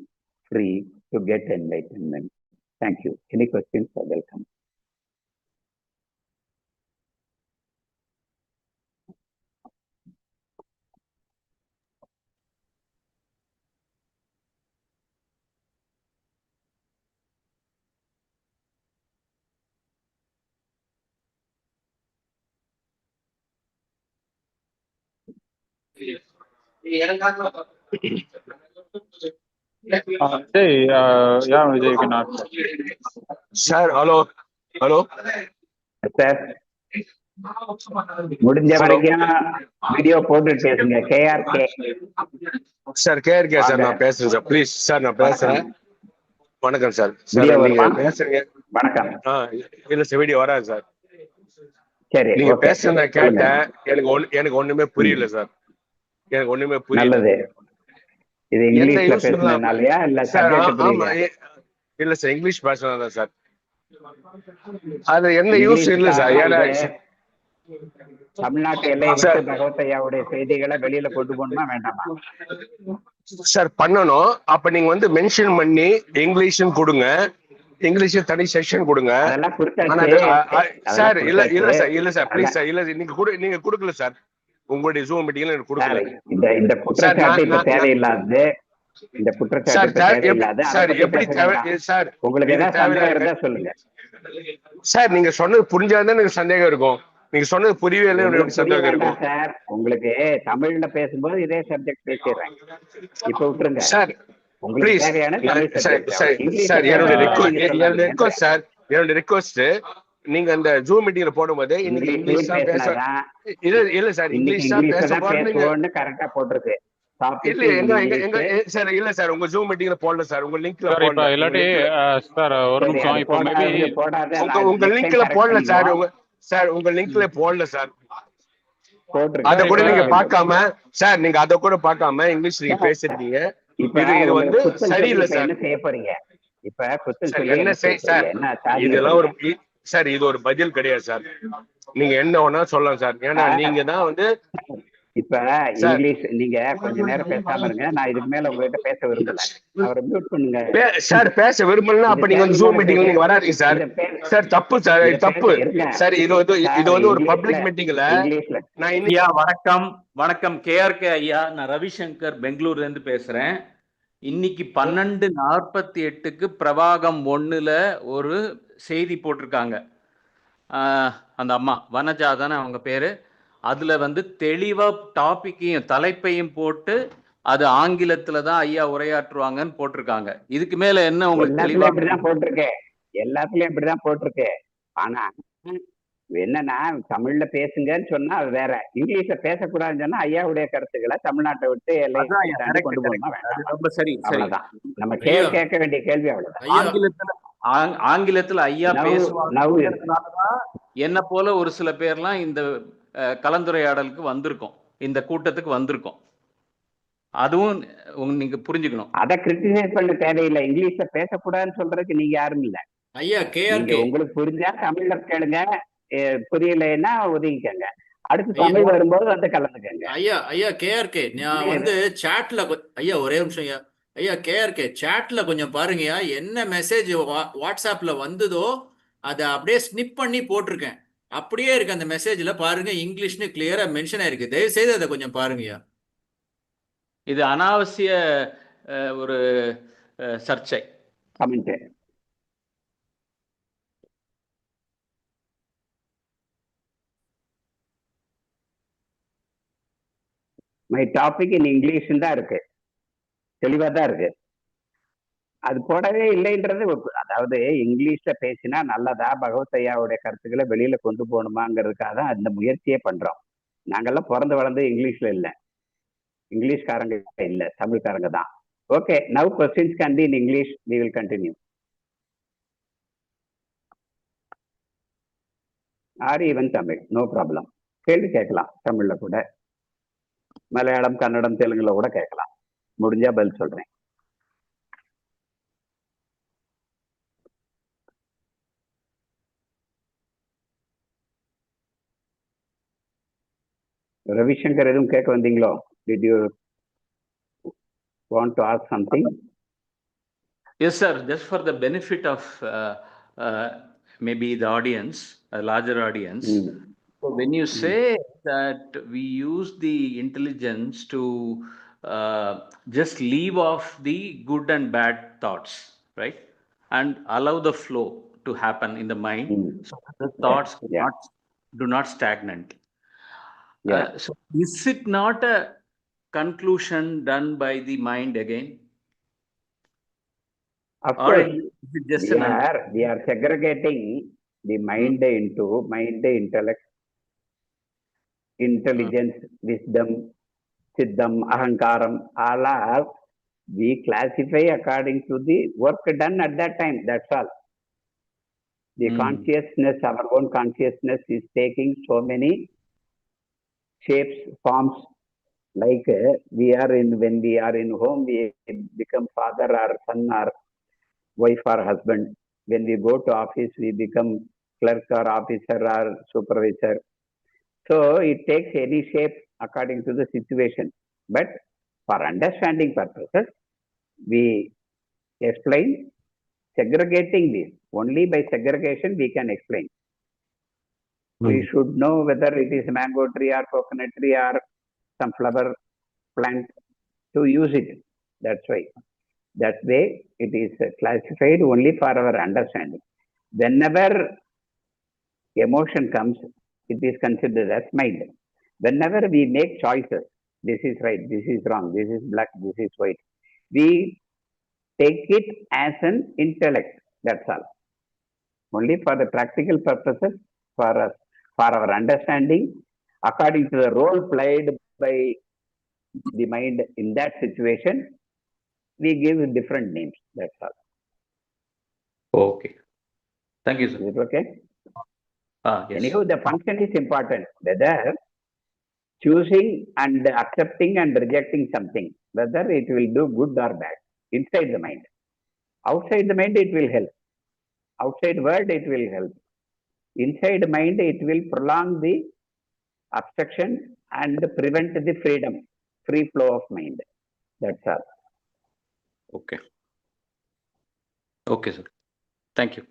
free to get enlightenment. Thank you. Any questions are welcome. Yeah, Vijay, you can ask. Sir, hello. Hello. Sir, முடிஞ்ச வரைக்கும் video போட்டுட்டு பேசுங்க. KRK sir KRK sir வாங்க. நான் பேசுறேன் sir please sir நான் பேசுறேன். வணக்கம் சார். சார் வீடியோ நீங்க வருமா? பேசுறீங்க. வணக்கம். இல்ல சார் வீடியோ வராது சார். சரி, நீங்க ஓகே. பேசுறத நான் கேட்டேன். எனக்கு ஒண்ணுமே புரியல சார். எனக்கு ஒண்ணுமே புரியல. நல்லது. இது எந்த இங்கிலீஷ்ல யூஸ் பேசுனதுனாலயா இல்ல சார்? சப்ஜெக்ட் ஆமா புரியல? இல்ல சார் இங்கிலீஷ் பேசுறதா சார். அது எந்த யூஸ் இங்கிலீஷ் இல்ல சார். தான் ஏன்னா இது. தமிழ்நாட்டு எல்லையை விட்டு பகவத் ஐயாவுடைய செய்திகளை வெளியில கொண்டு போகணுமா வேண்டாமா? சார் பண்ணணும். அப்ப நீங்க வந்து மென்ஷன் பண்ணி இங்கிலீஷும் கொடுங்க, இங்கிலீஷ் தனி செக்ஷன் கொடுங்க. அதெல்லாம் ஆனா கொடுத்தாச்சு சார் இல்ல சார் ப்ளீஸ் சார், இல்ல நீங்க கொடுக்கல சார், உங்களுடைய ஜூம் மீட்டிங்ல எனக்கு கொடுக்கல. இந்த குற்றச்சாட்டு இப்ப தேவையில்லாது. இந்த குற்றச்சாட்டு இப்ப தேவையில்லாது. சார் எப்படி சார் உங்களுக்கு ஏதாவது சந்தேகம் இருந்தா சொல்லுங்க சார். நீங்க சொன்னது புரிஞ்சாதான் எனக்கு சந்தேகம் இருக்கும். நீங்க சொன்னது புரியவே இல்லை, எனக்கு சந்தேகம் இருக்கும் சார். உங்களுக்கு தமிழ்ல பேசும்போது இதே சப்ஜெக்ட் பேசிடுறேன், இப்ப விட்டுருங்க சார். உங்களுக்கு தேவையான என்னோட ரிக்வெஸ்ட், நீங்க அந்த ஜூம் மீட்டிங்ல போடும்போது இன்னைக்கு இங்கிலீஷ் தான் பேச இல்ல சார், இங்கிலீஷ் தான் பேசுவோம்னு கரெக்டா போட்டிருக்கு. இல்ல எங்க சார், இல்ல சார் உங்க ஜூம் மீட்டிங்ல போடல சார், உங்க லிங்க்ல போடல. இல்லாட்டி சார் ஒரு நிமிஷம், இப்போ மேபி உங்க லிங்க்ல போடல சார், உங்க லிங்க்ல போடல சார். அத கூட நீங்க பார்க்காம சார், நீங்க அத கூட பார்க்காம இங்கிலீஷ் நீங்க பேசிருக்கீங்க. இது வந்து சரியில்லை சார். என்ன செய்ய போறீங்க இப்ப? என்ன சார், இதெல்லாம் ஒரு சார், இது ஒரு பதில் கிடையாது சார். நீங்க என்ன வேணா சொல்லலாம் சார், ஏன்னா நீங்க தான் வந்து இப்ப இங்கிலீஷ் நீங்க கொஞ்ச நேரம் பேசாம இருங்க. நான் இதுக்கு மேல உங்ககிட்ட பேச விரும்பல. அவரை மியூட் பண்ணுங்க சார். பேச விரும்பலன்னா அப்ப நீங்க வந்து ஜூம் மீட்டிங்ல நீங்க வராதீங்க சார். சார் தப்பு சார், தப்பு சார். இது வந்து ஒரு பப்ளிக் மீட்டிங்ல நான் ஐயா வணக்கம் கேஆர்கே ஐயா. நான் ரவிசங்கர் பெங்களூர்ல இருந்து பேசுறேன். இன்னைக்கு 12:48க்கு பிரபாகம் 1ல ஒரு செய்தி போட்டிருக்காங்க. அந்த அம்மா வனஜா தானே அவங்க பேரு. அதுல வந்து தெளிவா டாபிக்கையும் தலைப்பையும் போட்டு அது ஆங்கிலத்துல தான் ஐயா உரையாற்றுவாங்கன்னு போட்டிருக்காங்க. இதுக்கு மேல என்ன உங்களுக்கு தெளிவா? போட்டிருக்கேன், எல்லாத்துலயும் இப்படிதான் போட்டிருக்கேன். ஆனா என்னன்னா தமிழ்ல பேசுங்கன்னு சொன்னா அது வேற, இங்கிலீஷ்ல பேசக்கூடாதுன்னு சொன்னா ஐயாவுடைய கருத்துக்களை தமிழ்நாட்டை விட்டு எல்லாம் கொண்டு போகணும். ரொம்ப சரி, அவ்வளவுதான் நம்ம கேட்க வேண்டிய கேள்வி, அவ்வளவுதான். ஆங்கிலத்துல ஐயா பேசுவாங்க. என்ன போல ஒரு சில பேர்லாம் இந்த கலந்துரையாடலுக்கு வந்திருக்கோம், இந்த கூட்டத்துக்கு வந்திருக்கோம். அதுவும் நீங்க புரிஞ்சுக்கணும். அதை கிரிட்டிசைஸ் பண்ண தேவையில்லை. இங்கிலீஷ்ல பேசக்கூடாதுன்னு சொல்றதுக்கு நீங்க யாரும் இல்ல ஐயா. கேஆர்கே உங்களுக்கு புரிஞ்சா தமிழ்ல கேளுங்க, புரியலைன்னா ஒதுங்கிக்கங்க. அடுத்து தமிழ் வரும்போது வந்து கலந்துக்கங்க. ஐயா கேஆர்கே, நான் வந்து சாட்ல ஐயா ஒரே நிமிஷம் ஐயா கேஆர்கே சாட்ல கொஞ்சம் பாருங்கய்யா. என்ன மெசேஜ் வாட்ஸ்அப்ல வந்ததோ அதை அப்படியே ஸ்னிப் பண்ணி போட்டிருக்கேன். அப்படியே இருக்கு அந்த மெசேஜ்ல, பாருங்க இங்கிலீஷ்னு கிளியரா மென்ஷன் ஆயிருக்கு. தயவு செய்து அதை கொஞ்சம் பாருங்கய்யா. இது அனாவசிய ஒரு சர்ச்சை. Comment. My topic in English தான் இருக்கு, தெளிவா தான் இருக்கு. அது போடவே இல்லைன்றது. அதாவது இங்கிலீஷ்ல பேசினா நல்லதா, பகவத் ஐயாவுடைய கருத்துக்களை வெளியில கொண்டு போகணுமாங்கிறதுக்காக தான் அந்த முயற்சியே பண்றோம். நாங்கெல்லாம் பிறந்து வளர்ந்து இங்கிலீஷ்ல இல்லை, இங்கிலீஷ்காரங்க இல்லை, தமிழ்காரங்க தான். Okay, now questions can be in English. We will continue. Or even Tamil, no problem. கேள்வி கேட்கலாம் தமிழ்ல கூட, மலையாளம், கன்னடம், தெலுங்குல கூட கேட்கலாம். முடிஞ்சா பதில் சொல்றேன். ரவிசங்கர் எதுவும் கேட்க வந்தீங்களோ? Did you want to ask something? Yes sir, just for the benefit of maybe the audience, a larger audience. So when you say that we use the intelligence to just leave off the good and bad thoughts, right, and allow the flow to happen in the mind, so the thoughts do not stagnate. So is it not a conclusion done by the mind again? Of course, we are segregating the mind into mind, intellect, intelligence, wisdom, siddham, ahankaram. All are we classify according to the work done at that time. That's all. The consciousness, our own consciousness, is taking so many shapes, forms. Like when we are in home, we become father or son or wife or husband. When we go to office, we become clerk or officer or supervisor. So it takes any shape according to the situation. But for understanding purposes, we explain segregating this. Only by segregation we can explain. We should know whether it is mango tree or coconut tree or some flower plant to use it. That's why. That way it is classified only for our understanding. Whenever emotion comes, it is considered as mind. Whenever we make choices, this is right, this is wrong, this is black, this is white, we take it as an intellect. That's all. Only for the practical purposes, for us, for our understanding, according to the role played by the mind in that situation, we give different names. That's all. Okay. Thank you, sir. Is it okay? Yes. Anyhow, the function is important. Whether choosing and accepting and rejecting something, whether it will do good or bad, inside the mind. Outside the mind, it will help. Outside world, it will help. Inside mind, it will prolong the obstruction and prevent the freedom, free flow of mind. That's all. Okay. Okay, sir. Thank you.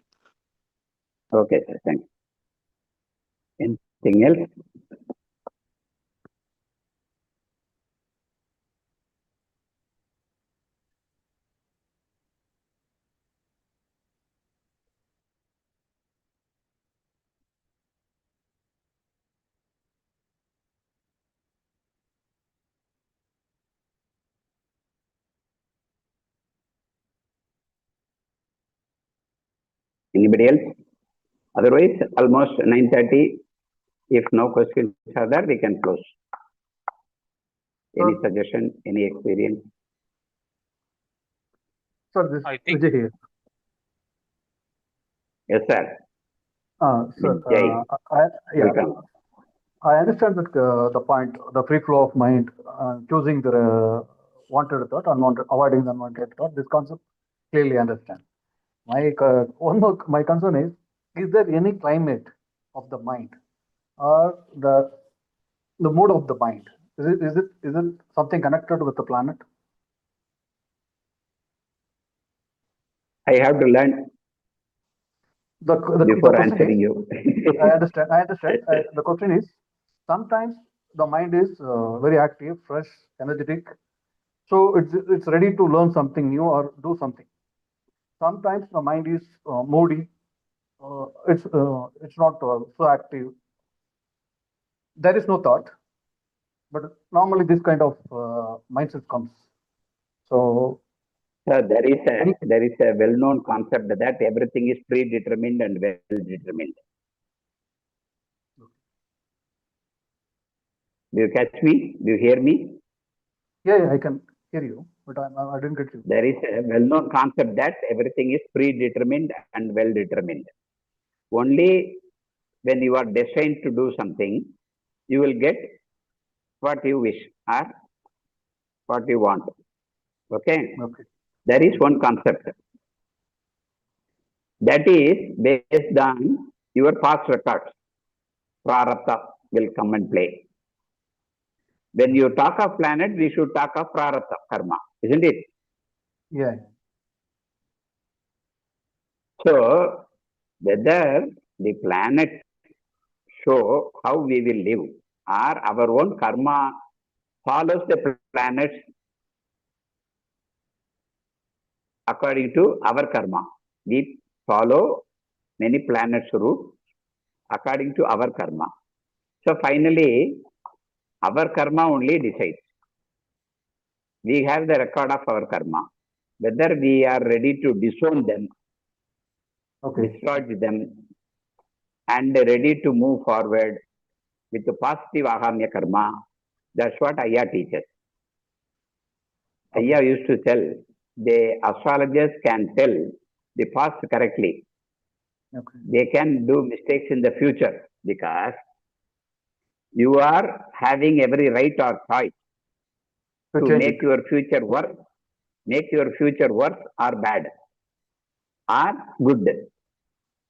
Okay, sir. Thank you. Anything else? Anybody else? Otherwise, almost 9:30. If no questions are there, we can close. Any suggestion? Any experience? Sir, this I think- Vijay here. Yes, sir. Sir, Vijay. Welcome. I understand that the point, the free flow of mind, choosing the wanted thought, unwanted, avoiding the unwanted thought. This concept clearly understand. My concern is there any climate of the mind or the mood of the mind? Is it something connected with the planet? I have to learn before answering you. I understand. The question is, sometimes the mind is very active, fresh, energetic, so it's ready to learn something new or do something. Sometimes the mind is moody. It's not so active. There is no thought, but normally this kind of mindset comes. So There is a well-known concept that everything is predetermined and well-determined. Do you catch me? Do you hear me? yeah, I can hear you, but I didn't get you. There is a well-known concept that everything is predetermined and well-determined. Only when you are destined to do something, you will get what you wish or what you want. Okay? There is one concept. That is based on your past records. Prarabdha will come and play. When you talk of planet, we should talk of Prarabdha karma, isn't it? Yeah. So, whether the planet show how we will live or our own karma follows the planets according to our karma. We follow many planets' route according to our karma. So finally, our karma only decides. We have the record of our karma. Whether we are ready to disown them, discharge them, and ready to move forward with the positive ahamya karma, that's what Ayya teaches. Ayya used to tell, the astrologers can tell the past correctly. They can do mistakes in the future because you are having every right or choice to make your future worse, or bad, or good.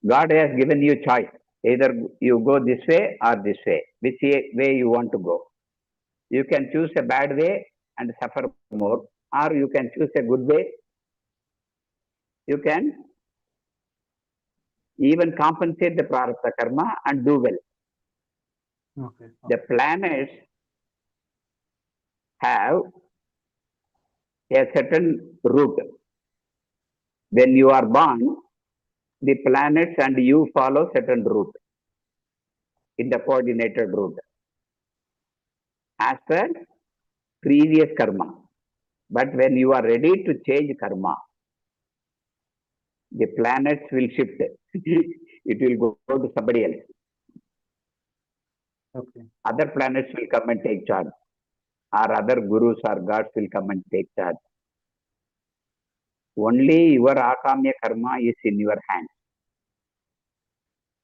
God has given you choice. Either you go this way or this way. Which way you want to go? You can choose a bad way and suffer more, or you can choose a good way. You can even compensate the prarabdha karma and do well. Okay. The planets have a certain route. When you are born, the planets and you follow certain route in the coordinated route as per previous karma. But when you are ready to change karma, the planets will shift. It will go to somebody else. Okay. Other planets will come and take charge, or other gurus or gods will come and take charge. Only your akamya karma is in your hands.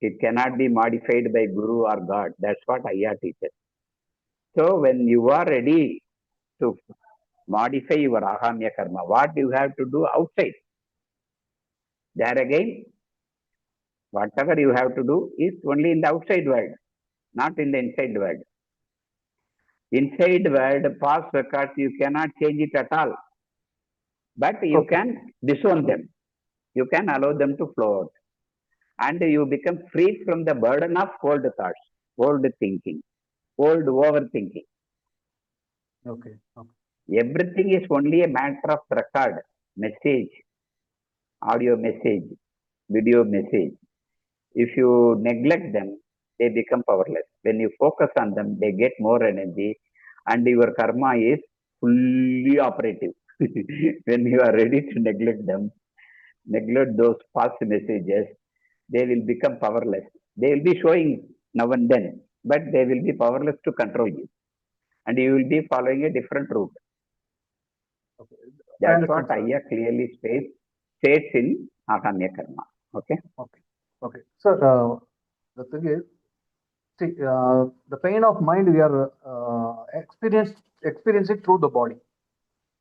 It cannot be modified by guru or god. That's what Ayya teaches. So when you are ready to modify your akamya karma, what you have to do outside? There again, whatever you have to do is only in the outside world, not in the inside world. Inside world, past records, you cannot change it at all. But you can disown them. You can allow them to flow out. And you become free from the burden of old thoughts, old thinking, old overthinking. Okay. Everything is only a matter of record, message, audio message, video message. If you neglect them, they become powerless. When you focus on them, they get more energy and your karma is fully operative. When you are ready to neglect them, neglect those past messages, they will become powerless. They will be showing now and then, but they will be powerless to control you. And you will be following a different route. Okay. That's what Ayya clearly states in Akamya Karma. Okay? Okay. So, the thing is, see, the pain of mind we are experiencing through the body,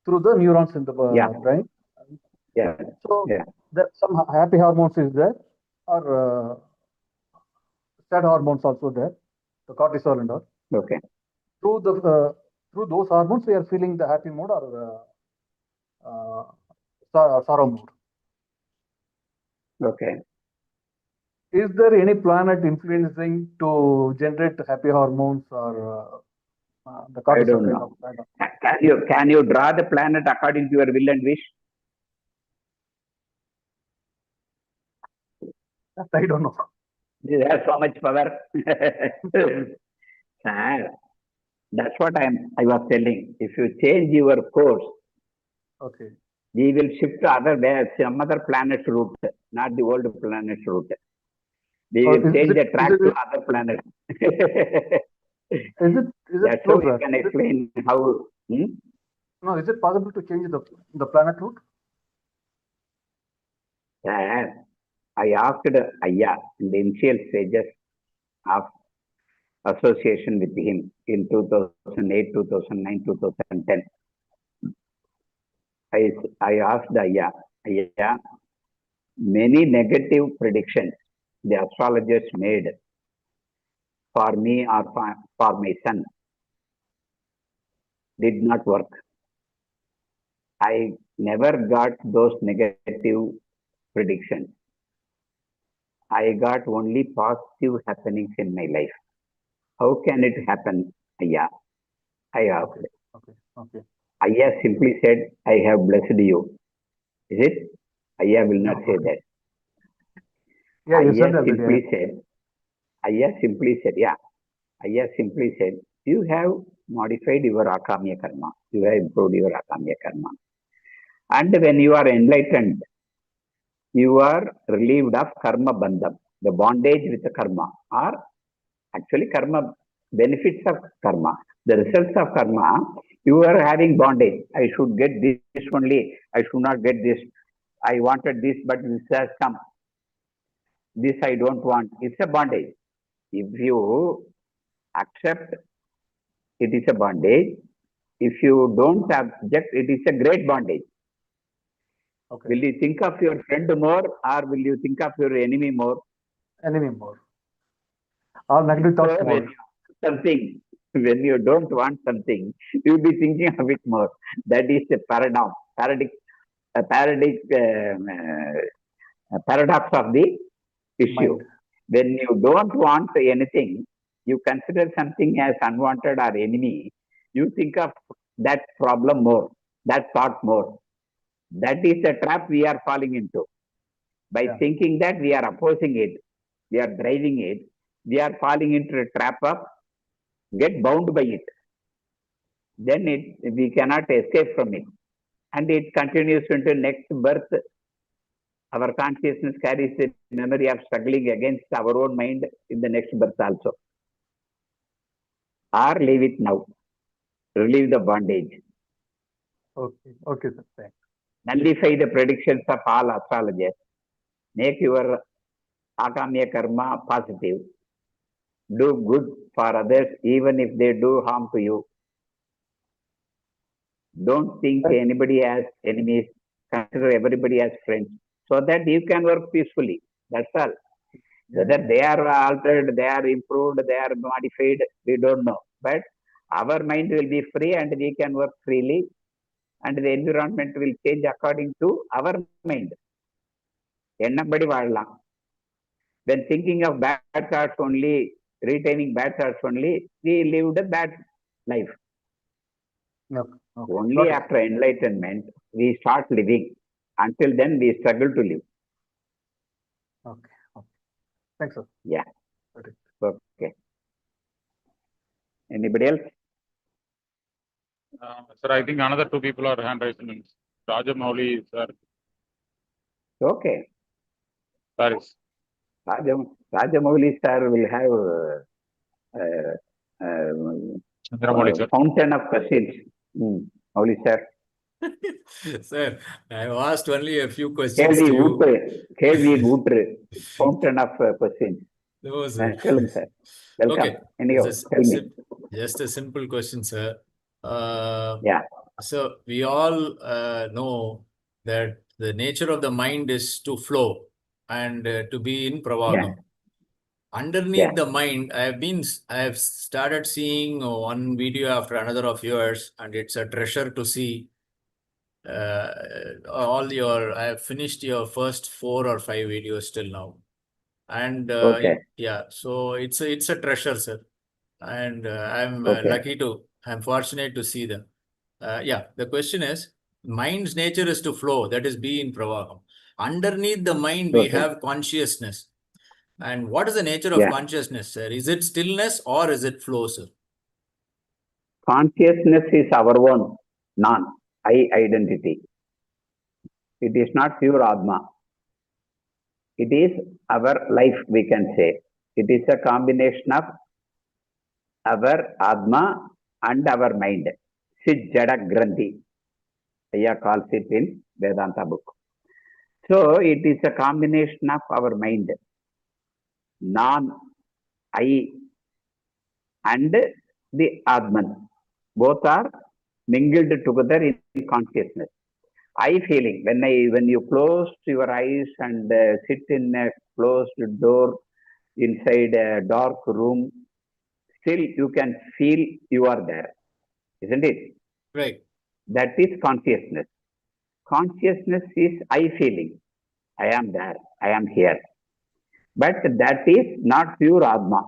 through the neurons in the brain. Yeah. So, some happy hormones is there, or sad hormones also there, the cortisol and all. Okay. Through those hormones, we are feeling the happy mood or sorrow mood. Okay. Is there any planet influencing to generate happy hormones or the cortisol? I don't know. Can you draw the planet according to your will and wish? I don't know. It has so much power. That's what I was telling. If you change your course, okay, we will shift to some other planet's route, not the old planet's route. We will change the track to other planets. Is it That's true, how you can explain how. No, is it possible to change the planet route? I asked Ayya in the initial stages of association with him in 2008, 2009, 2010. I asked Ayya, many negative predictions the astrologers made for me or for my son did not work. I never got those negative predictions. I got only positive happenings in my life. How can it happen, Ayya? I asked. Okay. Ayya simply said, I have blessed you. Is it? Ayya will not say that. Yeah, you said Ayya that. Ayya simply said, you have modified your akamya karma. You have improved your akamya karma. And when you are enlightened, you are relieved of karma bandham, the bondage with the karma, or actually karma, benefits of karma, the results of karma. You are having bondage. I should get this only. I should not get this. I wanted this, but this has come. This I don't want. It's a bondage. If you accept it is a bondage, if you don't object, it is a great bondage. Okay. Will you think of your friend more or will you think of your enemy more? Enemy more. All negative thoughts So more. when you don't want something, you'll be thinking of it more. That is a paradox of the issue. Mind. When you don't want anything, you consider something as unwanted or enemy, you think of that problem more, that thought more. That is a trap we are falling into. By thinking that we are opposing it, we are driving it, we are falling into a trap of get bound by it. Then we cannot escape from it. And it continues into next birth. Our consciousness carries the memory of struggling against our own mind in the next birth also. Or leave it now. Relieve the bondage. Okay, okay, sir. Thanks. Nullify the predictions of all astrologers. Make your akamya karma positive. Do good for others even if they do harm to you. Don't think anybody as enemies. Consider everybody as friends so that you can work peacefully. That's all. Whether they are altered, they are improved, they are modified, we don't know. But our mind will be free and we can work freely, and the environment will change according to our mind. Ennambadi vaadalam. When thinking of bad thoughts only, retaining bad thoughts only, we lived a bad life. Okay. Only after enlightenment, we start living. Until then, we struggle to live. Okay. Thanks, sir. Yeah. Okay. Anybody else? Sir, I think another two people are hand raising. Rajamouli, sir. Okay. Paris. Rajamouli sir will have fountain of questions. Mouli sir. Sir, I have asked only a few questions to you. Fountain of questions. No, sir. Sir. Welcome. Okay. Anyhow, tell me. Just a simple question, sir. Yeah. So we all know that the nature of the mind is to flow and to be in pravagam. Underneath the mind, I have started seeing one video after another of yours, and it's a treasure to see. I have finished your first 4 or 5 videos till now, and so it's a treasure, sir. And I'm fortunate to see them. The question is, mind's nature is to flow, that is be in pravagam. Underneath the mind, we have consciousness. And what is the nature of consciousness, sir? Is it stillness or is it flow, sir? Consciousness is our own I identity. It is not pure Atma. It is our life, we can say. It is a combination of our Atma and our mind. Sit Jada Granthi. Aya calls it in Vedanta book. So it is a combination of our mind, I and the Atman. Both are mingled together in consciousness. I feeling, when you close your eyes and sit in a closed door inside a dark room, still you can feel you are there, isn't it? Right. That is consciousness. Consciousness is I feeling. I am there. I am here. But that is not pure Atma.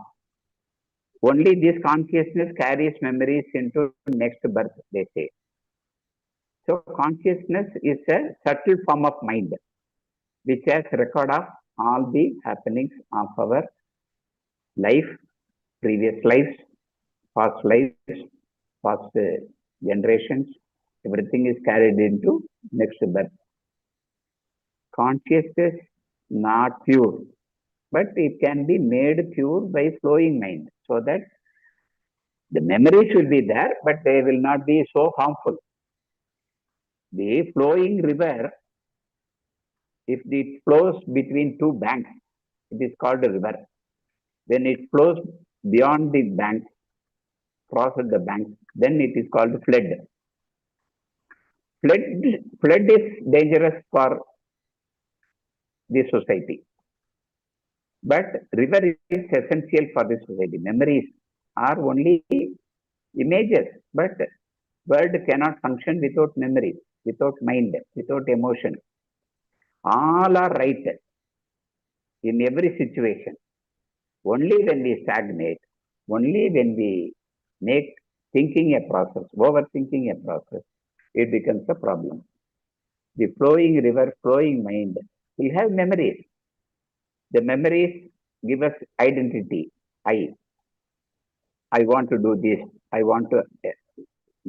Only this consciousness carries memories into next birth, they say. So consciousness is a subtle form of mind, which has record of all the happenings of our life, previous lives, past generations. Everything is carried into next birth. Consciousness not pure, but it can be made pure by flowing mind, so that the memories will be there, but they will not be so harmful. The flowing river, if it flows between two banks, it is called a river. When it flows beyond the bank, crosses the bank, then it is called flood. Flood is dangerous for the society. But river is essential for the society. Memories are only images, but world cannot function without memories, without mind, without emotion. All are right in every situation. Only when we stagnate, only when we make thinking a process, overthinking a process, it becomes a problem. The flowing river, flowing mind will have memories. The memories give us identity. I want to do this. I want to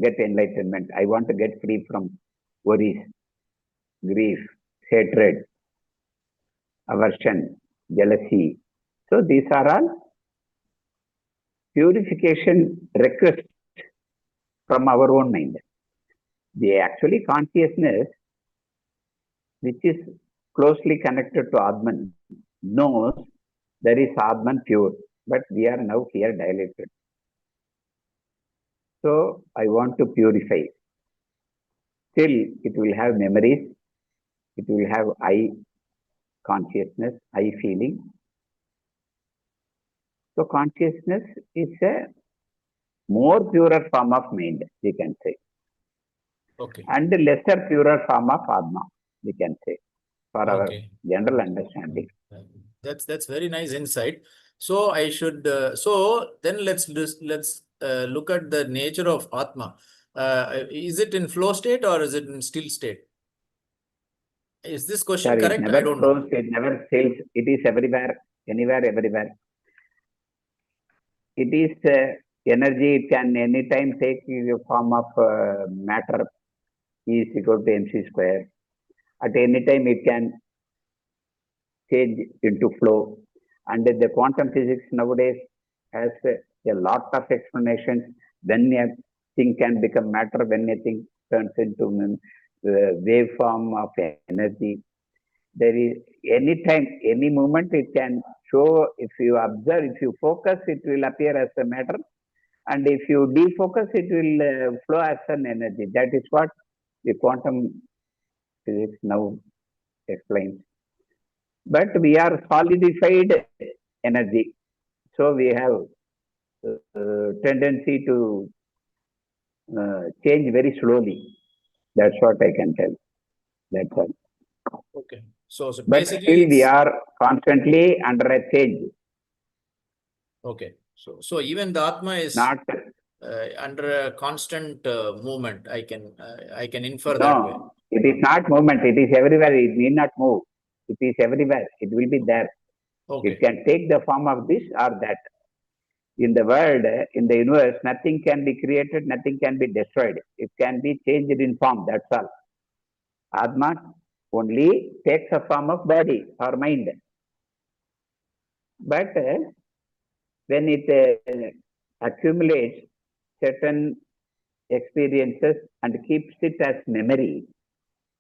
get enlightenment. I want to get free from worries, grief, hatred, aversion, jealousy. So these are all purification requests from our own mind. The actually consciousness, which is closely connected to Atman, knows there is Atman pure, but we are now here dilated. So I want to purify. Still, it will have memories, it will have I consciousness, I feeling. So consciousness is a more purer form of mind, we can say. Okay. And the lesser purer form of Atma, we can say, for our general understanding. That's very nice insight. So I should so then let's look at the nature of Atma. Is it in flow state or is it in still state? Is this question correct? It never I don't flows, know. it never fails. It is everywhere, anywhere, everywhere. It is energy. It can anytime take the form of matter. E is equal to mc square. At any time, it can change into flow. And the quantum physics nowadays has a lot of explanations. When a thing can become matter, when a thing turns into waveform of energy. There is any time, any moment it can show. If you observe, if you focus, it will appear as a matter. And if you defocus, it will flow as an energy. That is what the quantum physics now explains. But we are solidified energy. So we have tendency to change very slowly. That's what I can tell. That's all. Okay. So but still we are constantly under a change. Okay. So even the Atma is not under a constant movement. I can infer that way. It is not movement. It is everywhere. It need not move. It is everywhere. It will be there. Okay. It can take the form of this or that. In the world, in the universe, nothing can be created, nothing can be destroyed. It can be changed in form. That's all. Atma only takes a form of body or mind. But when it accumulates certain experiences and keeps it as memory,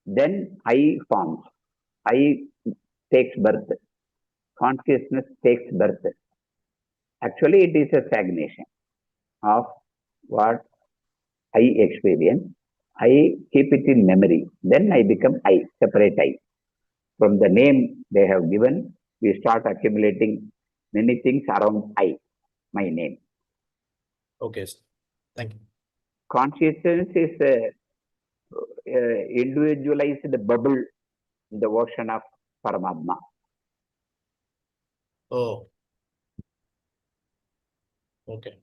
then I forms. I takes birth. Consciousness takes birth. Actually, it is a stagnation of what I experience. I keep it in memory. Then I become I, separate I. From the name they have given, we start accumulating many things around I, my name. Okay, thank you. Consciousness is individualized bubble in the ocean of Paramatma. Oh. Okay.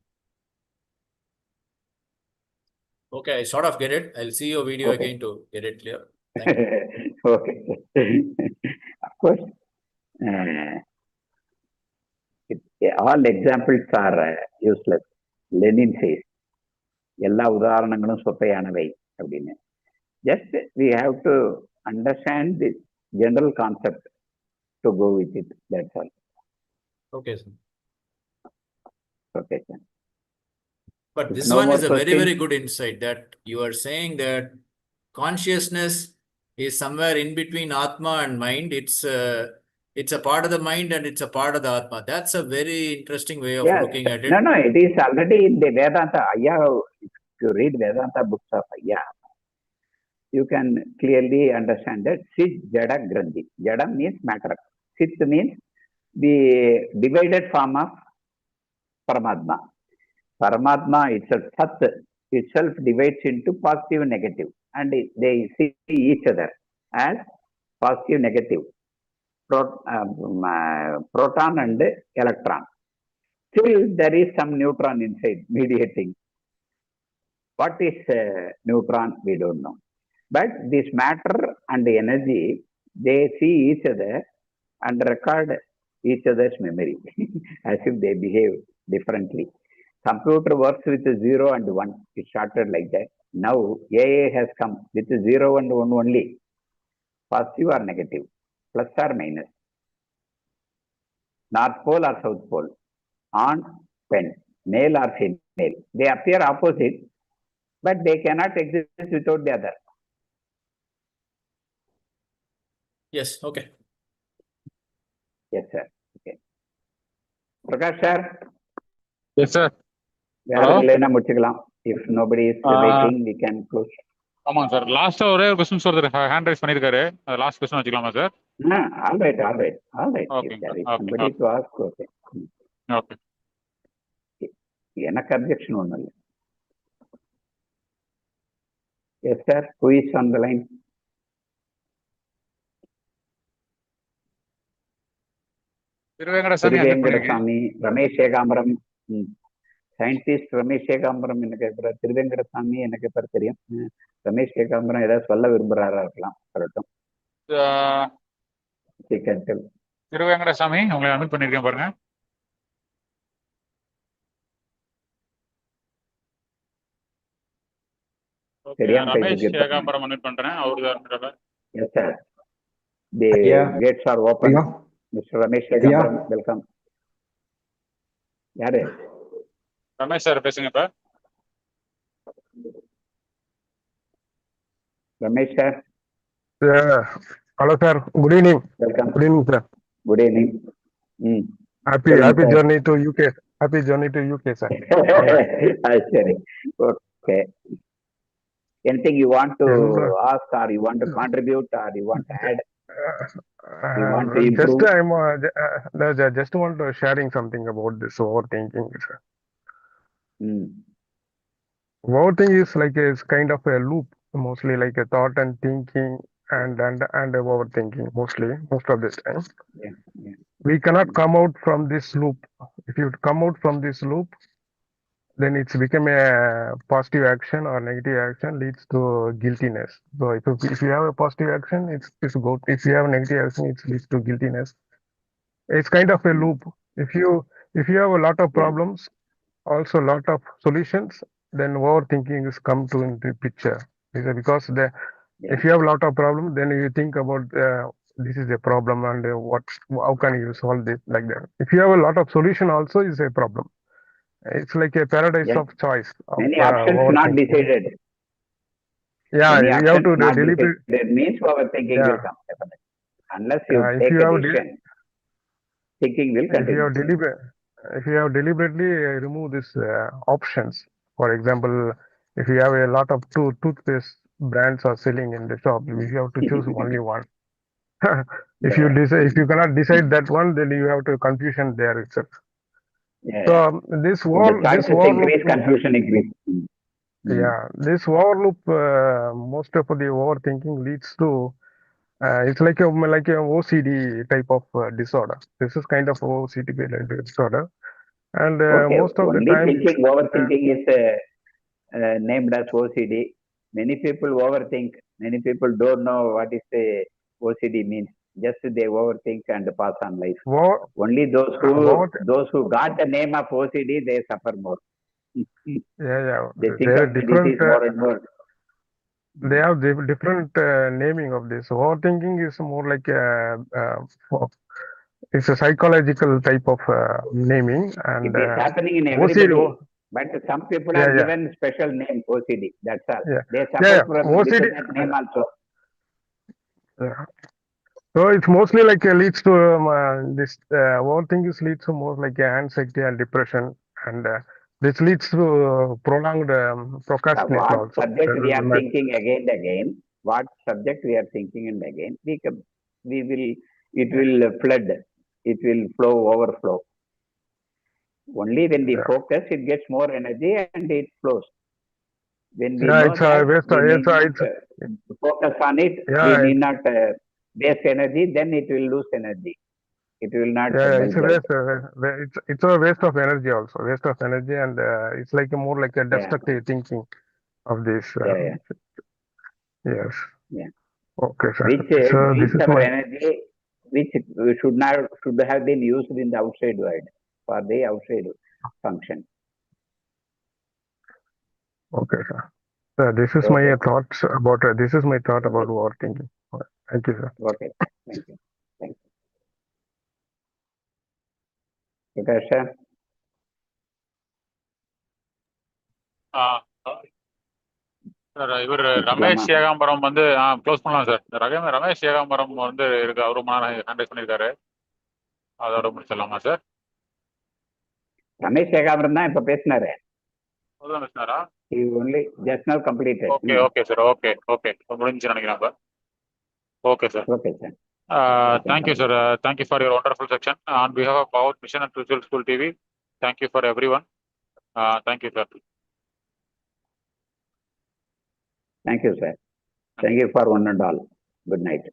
Okay, I sort of get it. I'll see your video again to get it clear. Thank you. Okay. Of course, all examples are useless. Lenin says, எல்லா உதாரணங்களும் சொத்தையானவை அப்படின்னு. Just we have to understand the general concept to go with it. That's all. Okay, sir. Okay, sir. But this one is a very, very good insight that you are saying that consciousness is somewhere in between Atma and mind. It's a part of the mind and it's a part of the Atma. That's a very interesting way of looking at it. No, it is already in the Vedanta. If you read Vedanta books of Ayya, you can clearly understand that Sit Jada Grandhi. Jada means matter. Sit means the divided form of Paramatma. Paramatma itself, Sat itself divides into positive and negative, and they see each other as positive, negative, proton and electron. Still, there is some neutron inside mediating. What is neutron? We don't know. But this matter and the energy, they see each other and record each other's memory as if they behave differently. Computer works with 0 and 1. It started like that. Now AI has come with 0 and 1 only. Positive or negative, plus or minus, North Pole or South Pole, on, pen, male or female. They appear opposite, but they cannot exist without the other. Yes, okay. Yes, sir. Okay. Prakash, sir. Yes, sir. Hello? If nobody is waiting, we can close. ஆமாங்க sir. லாஸ்டா ஒரே ஒரு question ஒருத்தர் hand rice பண்ணிருக்காரு. Last question வச்சுக்கலாமா sir? All right. Okay, If there is okay, somebody to ask, okay. Okay. எனக்கு objection ஒன்றும் இல்லை. Yes, sir. Who is on the line? Thiruvengadasamy, Ramesh Ekambaram, scientist Ramesh Ekambaram என்ன கேட்கிறார். திருவேங்கடசாமி எனக்கு பேர் தெரியும். ரமேஷ் ஏகாம்பரம் ஏதாவது சொல்ல விரும்புறாரா இருக்கலாம். சொல்லட்டும். திருவேங்கடசாமி, உங்களை அனுப்பி பண்ணிருக்கேன் பாருங்க. ரமேஷ் ஏகாம்பரம் அனுப்பி பண்றேன். அவரு yes sir. The gates are open. Mister Ramesh Ekambaram, welcome. யாரு? ரமேஷ் சார் பேசுங்க இப்ப. Ramesh sir. Hello sir, good evening. Welcome. Good evening sir. Good evening. Happy journey to UK. Happy journey to UK sir. Okay. Anything you want to ask, or you want to contribute, or you want to add? You want to improve? Just want to sharing something about this overthinking sir. Overthinking is like a kind of a loop, mostly like a thought and thinking and overthinking most of this time. Yeah. We cannot come out from this loop. If you come out from this loop, then it's become a positive action or negative action leads to guiltiness. So if you have a positive action, it's good. If you have a negative action, it leads to guiltiness. It's kind of a loop. If you have a lot of problems, also a lot of solutions, then overthinking is come to into picture. Because if you have a lot of problems, then you think about this is a problem and how can you solve this like that. If you have a lot of solution, also is a problem. It's like a paradise of choice. Many options not decided. Yeah, Many you have to deliberate. That means overthinking will come. Unless you take a decision, thinking will continue. If you have deliberately remove these options, for example, if you have a lot of toothpaste brands are selling in the shop, you have to choose only one. If you cannot decide that one, then you have to confusion there itself. So this war increase, confusion increase. Yeah, this war loop, most of the overthinking leads to it's like a OCD type of disorder. This is kind of OCD disorder, and most of the time overthinking is named as OCD. Many people overthink. Many people don't know what is the OCD means. Just they overthink and pass on life. Only those who got the name of OCD, they suffer more. They think of the disease more and more. They have different naming of this. Overthinking is more like it's a psychological type of naming, and it is happening in everybody. But some people are given special name OCD. That's all. They suffer from OCD that name also. So it's mostly like leads to this overthinking leads to more like anxiety and depression, and this leads to prolonged procrastination. What subject we are thinking again and again? What subject we are thinking and again? It will flood it will overflow. Only when we focus, it gets more energy and it flows. When we know that we need not focus on it, we need not waste energy, then it will lose energy. It will not. It's a waste. It's a waste of energy also. Waste of energy, and it's like more like a destructive thinking of this. Yes. Yeah. Okay, sir. Which this is our my energy, which should have been used in the outside world for the outside function. Okay, sir. Sir, this is my thoughts about. This is my thought about overthinking. Thank you, sir. Okay. Thank you. Thank you. Prakash sir. Sir இவர் ரமேஷ் ஏகாம்பரம் வந்து close பண்ணலாம் sir. Ramesh Ekambaram வந்து இருக்கு, அவரு hand பண்ணியிருக்காரு. அதோட முடிச்சிடலாமா sir? Ramesh Ekambaram தான் இப்ப பேசினாரு. அதுதான் பேசினாரா? He only just now completed. Okay sir. Okay. முடிஞ்சு நினைக்கிறேன். Okay sir. Okay sir. Thank you sir. Thank you for your wonderful section. On behalf of Bhagavath Mission and Spiritual School TV, thank you for everyone. Thank you sir. Thank you sir. Thank you for one and all. Good night.